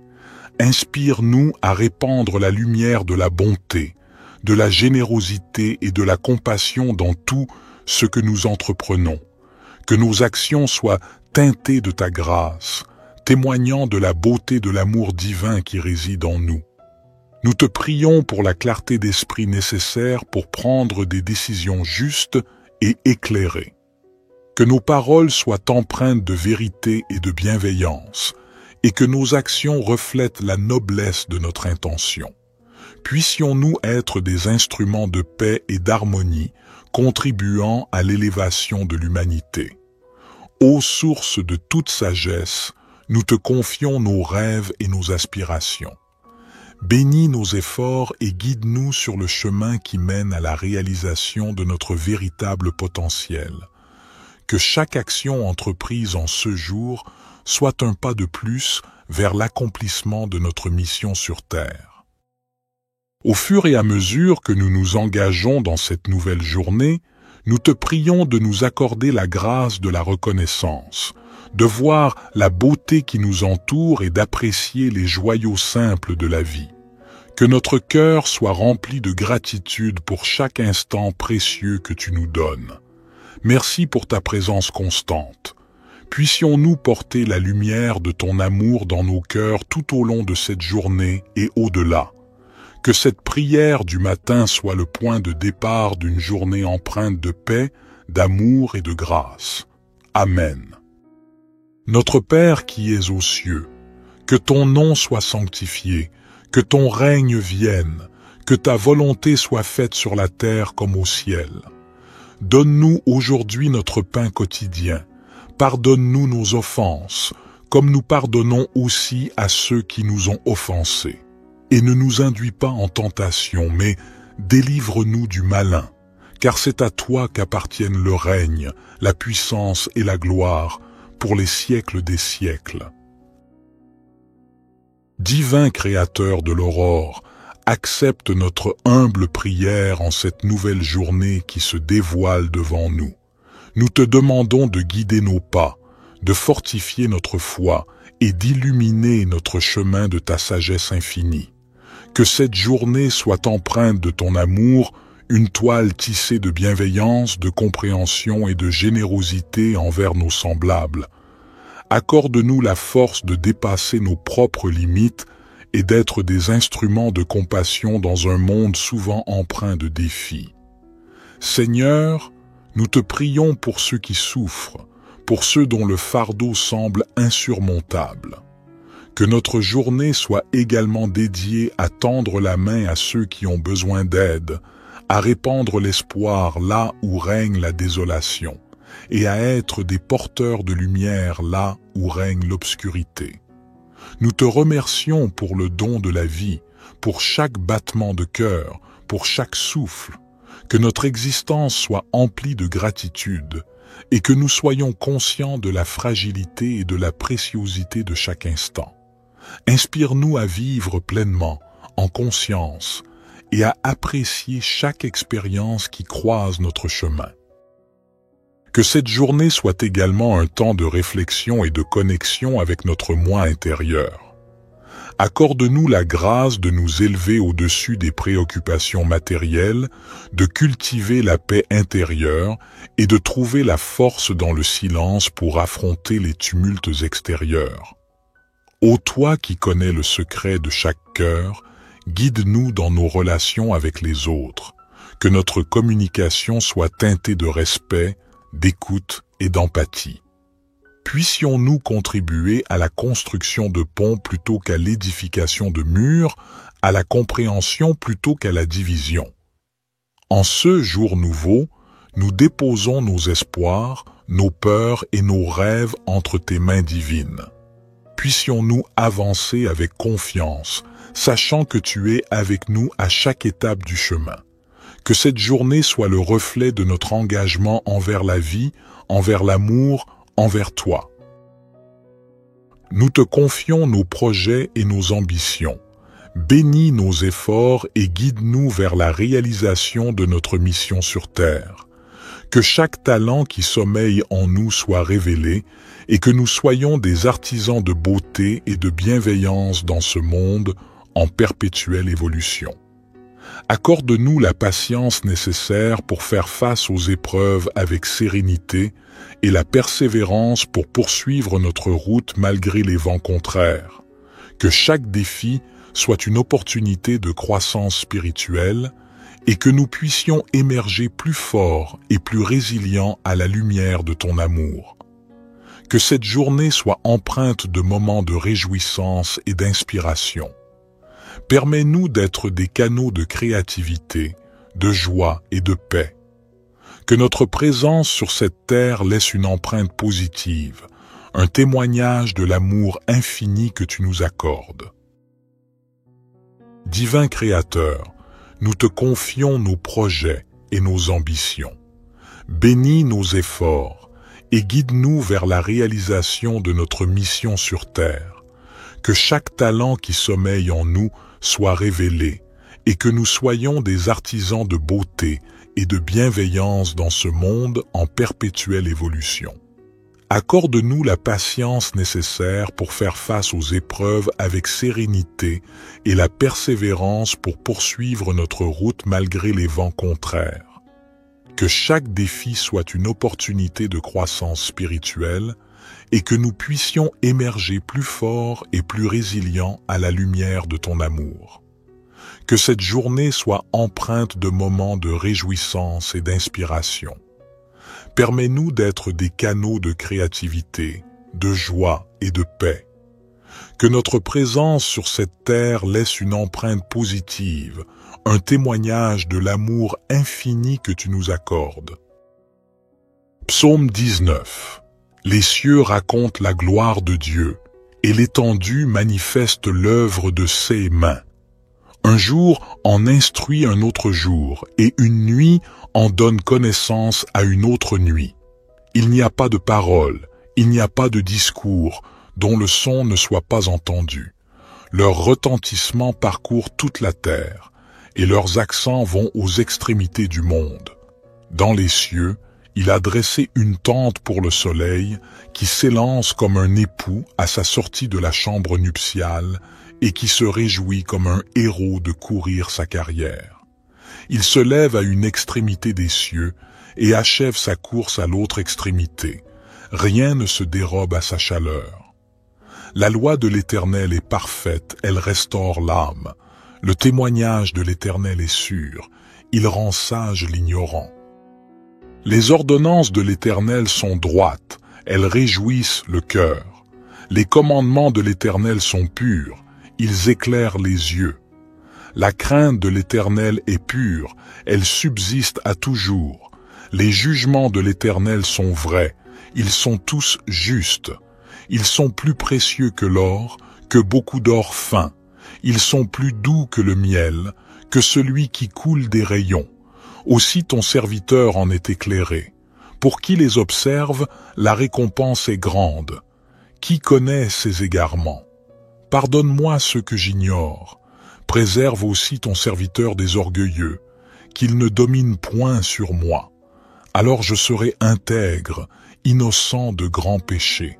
Inspire-nous à répandre la lumière de la bonté, de la générosité et de la compassion dans tout ce que nous entreprenons. Que nos actions soient teintées de ta grâce, témoignant de la beauté de l'amour divin qui réside en nous. Nous te prions pour la clarté d'esprit nécessaire pour prendre des décisions justes et éclairées. Que nos paroles soient empreintes de vérité et de bienveillance, et que nos actions reflètent la noblesse de notre intention. Puissions-nous être des instruments de paix et d'harmonie, contribuant à l'élévation de l'humanité. Ô source de toute sagesse, nous te confions nos rêves et nos aspirations. Bénis nos efforts et guide-nous sur le chemin qui mène à la réalisation de notre véritable potentiel. Que chaque action entreprise en ce jour soit un pas de plus vers l'accomplissement de notre mission sur Terre. Au fur et à mesure que nous nous engageons dans cette nouvelle journée, nous te prions de nous accorder la grâce de la reconnaissance, de voir la beauté qui nous entoure et d'apprécier les joyaux simples de la vie. Que notre cœur soit rempli de gratitude pour chaque instant précieux que tu nous donnes. Merci pour ta présence constante. Puissions-nous porter la lumière de ton amour dans nos cœurs tout au long de cette journée et au-delà. Que cette prière du matin soit le point de départ d'une journée empreinte de paix, d'amour et de grâce. Amen. Notre Père qui es aux cieux, que ton nom soit sanctifié, que ton règne vienne, que ta volonté soit faite sur la terre comme au ciel. Donne-nous aujourd'hui notre pain quotidien. Pardonne-nous nos offenses, comme nous pardonnons aussi à ceux qui nous ont offensés. Et ne nous induis pas en tentation, mais délivre-nous du malin, car c'est à toi qu'appartiennent le règne, la puissance et la gloire, pour les siècles des siècles. Divin Créateur de l'aurore, accepte notre humble prière en cette nouvelle journée qui se dévoile devant nous. Nous te demandons de guider nos pas, de fortifier notre foi et d'illuminer notre chemin de ta sagesse infinie. Que cette journée soit empreinte de ton amour, une toile tissée de bienveillance, de compréhension et de générosité envers nos semblables. Accorde-nous la force de dépasser nos propres limites et d'être des instruments de compassion dans un monde souvent empreint de défis. Seigneur, nous te prions pour ceux qui souffrent, pour ceux dont le fardeau semble insurmontable. Que notre journée soit également dédiée à tendre la main à ceux qui ont besoin d'aide, à répandre l'espoir là où règne la désolation, et à être des porteurs de lumière là où règne l'obscurité. Nous te remercions pour le don de la vie, pour chaque battement de cœur, pour chaque souffle, que notre existence soit emplie de gratitude, et que nous soyons conscients de la fragilité et de la préciosité de chaque instant. Inspire-nous à vivre pleinement, en conscience, et à apprécier chaque expérience qui croise notre chemin. Que cette journée soit également un temps de réflexion et de connexion avec notre moi intérieur. Accorde-nous la grâce de nous élever au-dessus des préoccupations matérielles, de cultiver la paix intérieure et de trouver la force dans le silence pour affronter les tumultes extérieurs. Ô toi qui connais le secret de chaque cœur, guide-nous dans nos relations avec les autres, que notre communication soit teintée de respect, d'écoute et d'empathie. Puissions-nous contribuer à la construction de ponts plutôt qu'à l'édification de murs, à la compréhension plutôt qu'à la division. En ce jour nouveau, nous déposons nos espoirs, nos peurs et nos rêves entre tes mains divines. Puissions-nous avancer avec confiance, sachant que tu es avec nous à chaque étape du chemin. Que cette journée soit le reflet de notre engagement envers la vie, envers l'amour, envers toi. Nous te confions nos projets et nos ambitions. Bénis nos efforts et guide-nous vers la réalisation de notre mission sur Terre. Que chaque talent qui sommeille en nous soit révélé et que nous soyons des artisans de beauté et de bienveillance dans ce monde en perpétuelle évolution. Accorde-nous la patience nécessaire pour faire face aux épreuves avec sérénité et la persévérance pour poursuivre notre route malgré les vents contraires. Que chaque défi soit une opportunité de croissance spirituelle et que nous puissions émerger plus forts et plus résilients à la lumière de ton amour. Que cette journée soit empreinte de moments de réjouissance et d'inspiration. Permets-nous d'être des canaux de créativité, de joie et de paix. Que notre présence sur cette terre laisse une empreinte positive, un témoignage de l'amour infini que tu nous accordes. Divin Créateur, nous te confions nos projets et nos ambitions. Bénis nos efforts et guide-nous vers la réalisation de notre mission sur terre. Que chaque talent qui sommeille en nous soit révélé et que nous soyons des artisans de beauté et de bienveillance dans ce monde en perpétuelle évolution. Accorde-nous la patience nécessaire pour faire face aux épreuves avec sérénité et la persévérance pour poursuivre notre route malgré les vents contraires. Que chaque défi soit une opportunité de croissance spirituelle et que nous puissions émerger plus forts et plus résilients à la lumière de ton amour. Que cette journée soit empreinte de moments de réjouissance et d'inspiration. Permets-nous d'être des canaux de créativité, de joie et de paix. Que notre présence sur cette terre laisse une empreinte positive, un témoignage de l'amour infini que tu nous accordes. Psaume 19. Les cieux racontent la gloire de Dieu, et l'étendue manifeste l'œuvre de ses mains. Un jour en instruit un autre jour, et une nuit en donne connaissance à une autre nuit. Il n'y a pas de parole, il n'y a pas de discours, dont le son ne soit pas entendu. Leur retentissement parcourt toute la terre, et leurs accents vont aux extrémités du monde. Dans les cieux, il a dressé une tente pour le soleil, qui s'élance comme un époux à sa sortie de la chambre nuptiale, et qui se réjouit comme un héros de courir sa carrière. Il se lève à une extrémité des cieux et achève sa course à l'autre extrémité. Rien ne se dérobe à sa chaleur. La loi de l'Éternel est parfaite, elle restaure l'âme. Le témoignage de l'Éternel est sûr, il rend sage l'ignorant. Les ordonnances de l'Éternel sont droites, elles réjouissent le cœur. Les commandements de l'Éternel sont purs, ils éclairent les yeux. La crainte de l'Éternel est pure, elle subsiste à toujours. Les jugements de l'Éternel sont vrais, ils sont tous justes. Ils sont plus précieux que l'or, que beaucoup d'or fin. Ils sont plus doux que le miel, que celui qui coule des rayons. Aussi ton serviteur en est éclairé. Pour qui les observe, la récompense est grande. Qui connaît ses égarements? Pardonne-moi ce que j'ignore. Préserve aussi ton serviteur des orgueilleux, qu'il ne domine point sur moi. Alors je serai intègre, innocent de grands péchés.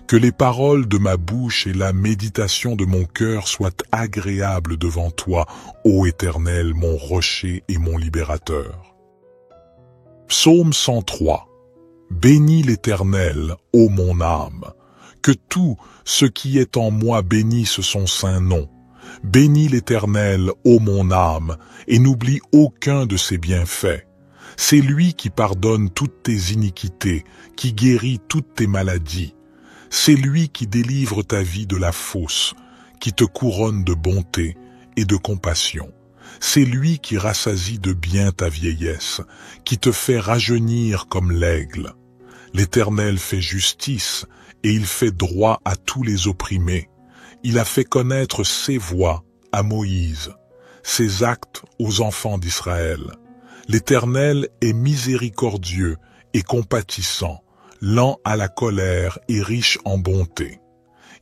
Que les paroles de ma bouche et la méditation de mon cœur soient agréables devant toi, ô Éternel, mon rocher et mon libérateur. Psaume 103. Bénis l'Éternel, ô mon âme. Que tout ce qui est en moi bénisse son saint nom. Bénis l'Éternel, ô mon âme, et n'oublie aucun de ses bienfaits. C'est lui qui pardonne toutes tes iniquités, qui guérit toutes tes maladies. C'est lui qui délivre ta vie de la fosse, qui te couronne de bonté et de compassion. C'est lui qui rassasie de bien ta vieillesse, qui te fait rajeunir comme l'aigle. L'Éternel fait justice et il fait droit à tous les opprimés. Il a fait connaître ses voies à Moïse, ses actes aux enfants d'Israël. L'Éternel est miséricordieux et compatissant, lent à la colère et riche en bonté.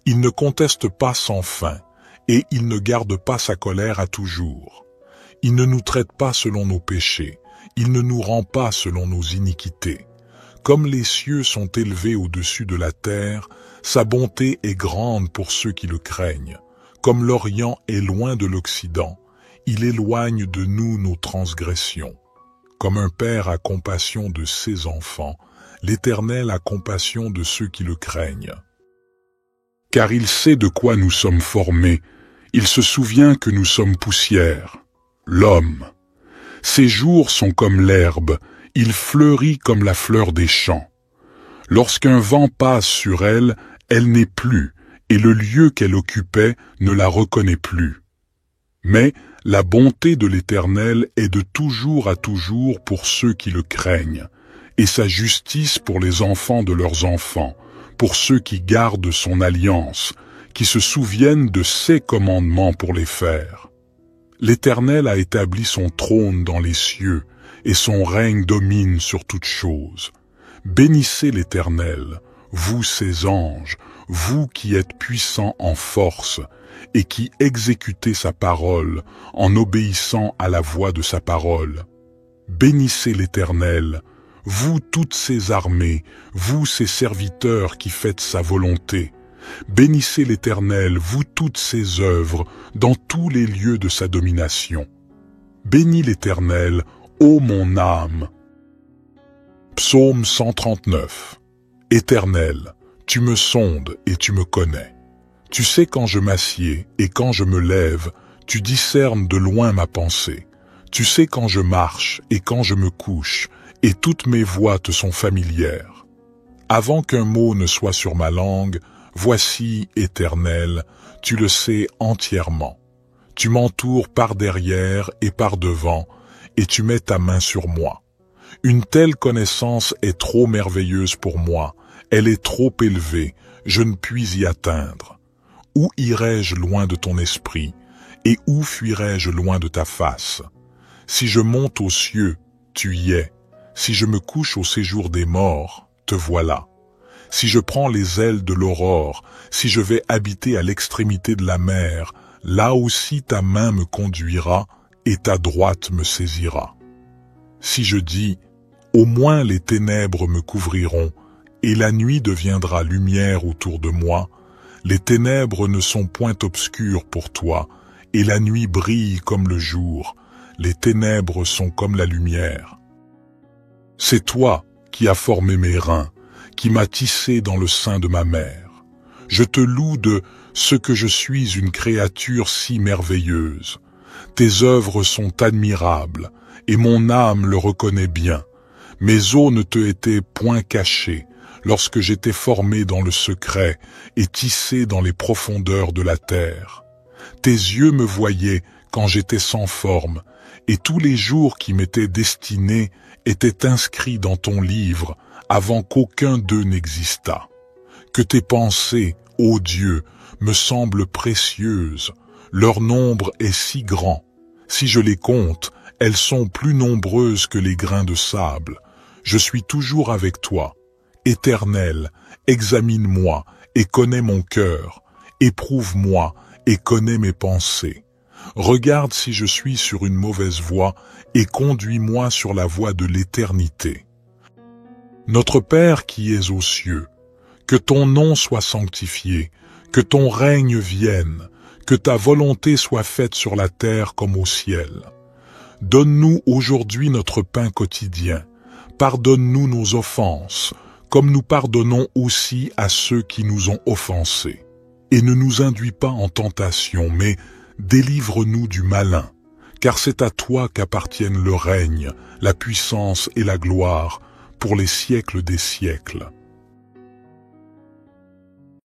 Il ne conteste pas sans fin, et il ne garde pas sa colère à toujours. Il ne nous traite pas selon nos péchés, il ne nous rend pas selon nos iniquités. Comme les cieux sont élevés au-dessus de la terre, sa bonté est grande pour ceux qui le craignent. Comme l'Orient est loin de l'Occident, il éloigne de nous nos transgressions. Comme un père a compassion de ses enfants, l'Éternel a compassion de ceux qui le craignent. Car il sait de quoi nous sommes formés, Il se souvient que nous sommes poussière, l'homme. Ses jours sont comme l'herbe, il fleurit comme la fleur des champs. Lorsqu'un vent passe sur elle, elle n'est plus, et le lieu qu'elle occupait ne la reconnaît plus. Mais la bonté de l'Éternel est de toujours à toujours pour ceux qui le craignent, et sa justice pour les enfants de leurs enfants, pour ceux qui gardent son alliance, qui se souviennent de ses commandements pour les faire. L'Éternel a établi son trône dans les cieux, et son règne domine sur toutes choses. Bénissez l'Éternel, vous ses anges, vous qui êtes puissants en force, et qui exécutez sa parole en obéissant à la voix de sa parole. Bénissez l'Éternel, vous toutes ses armées, vous ses serviteurs qui faites sa volonté. Bénissez l'Éternel, vous toutes ses œuvres, dans tous les lieux de sa domination. Bénis l'Éternel, ô mon âme. Psaume 139. Éternel, tu me sondes et tu me connais. Tu sais quand je m'assieds et quand je me lève, tu discernes de loin ma pensée. Tu sais quand je marche et quand je me couche, et toutes mes voies te sont familières. Avant qu'un mot ne soit sur ma langue, voici, Éternel, tu le sais entièrement. Tu m'entoures par derrière et par devant, et tu mets ta main sur moi. Une telle connaissance est trop merveilleuse pour moi, elle est trop élevée, je ne puis y atteindre. Où irai-je loin de ton esprit, et où fuirai-je loin de ta face? Si je monte aux cieux, tu y es. Si je me couche au séjour des morts, te voilà. Si je prends les ailes de l'aurore, si je vais habiter à l'extrémité de la mer, là aussi ta main me conduira et ta droite me saisira. Si je dis, au moins les ténèbres me couvriront, et la nuit deviendra lumière autour de moi, les ténèbres ne sont point obscures pour toi, et la nuit brille comme le jour, les ténèbres sont comme la lumière. C'est toi qui as formé mes reins, qui m'as tissé dans le sein de ma mère. Je te loue de ce que je suis une créature si merveilleuse. Tes œuvres sont admirables, et mon âme le reconnaît bien. Mes os ne te étaient point cachés, lorsque j'étais formé dans le secret et tissé dans les profondeurs de la terre. Tes yeux me voyaient quand j'étais sans forme, et tous les jours qui m'étaient destinés étaient inscrits dans ton livre avant qu'aucun d'eux n'existât. Que tes pensées, ô Dieu, me semblent précieuses, leur nombre est si grand. Si je les compte, elles sont plus nombreuses que les grains de sable. Je suis toujours avec toi. Éternel, examine-moi et connais mon cœur. Éprouve-moi et connais mes pensées. Regarde si je suis sur une mauvaise voie et conduis-moi sur la voie de l'éternité. Notre Père qui es aux cieux, que ton nom soit sanctifié, que ton règne vienne, que ta volonté soit faite sur la terre comme au ciel. Donne-nous aujourd'hui notre pain quotidien. Pardonne-nous nos offenses, comme nous pardonnons aussi à ceux qui nous ont offensés. Et ne nous induis pas en tentation, mais délivre-nous du malin, car c'est à toi qu'appartiennent le règne, la puissance et la gloire, pour les siècles des siècles.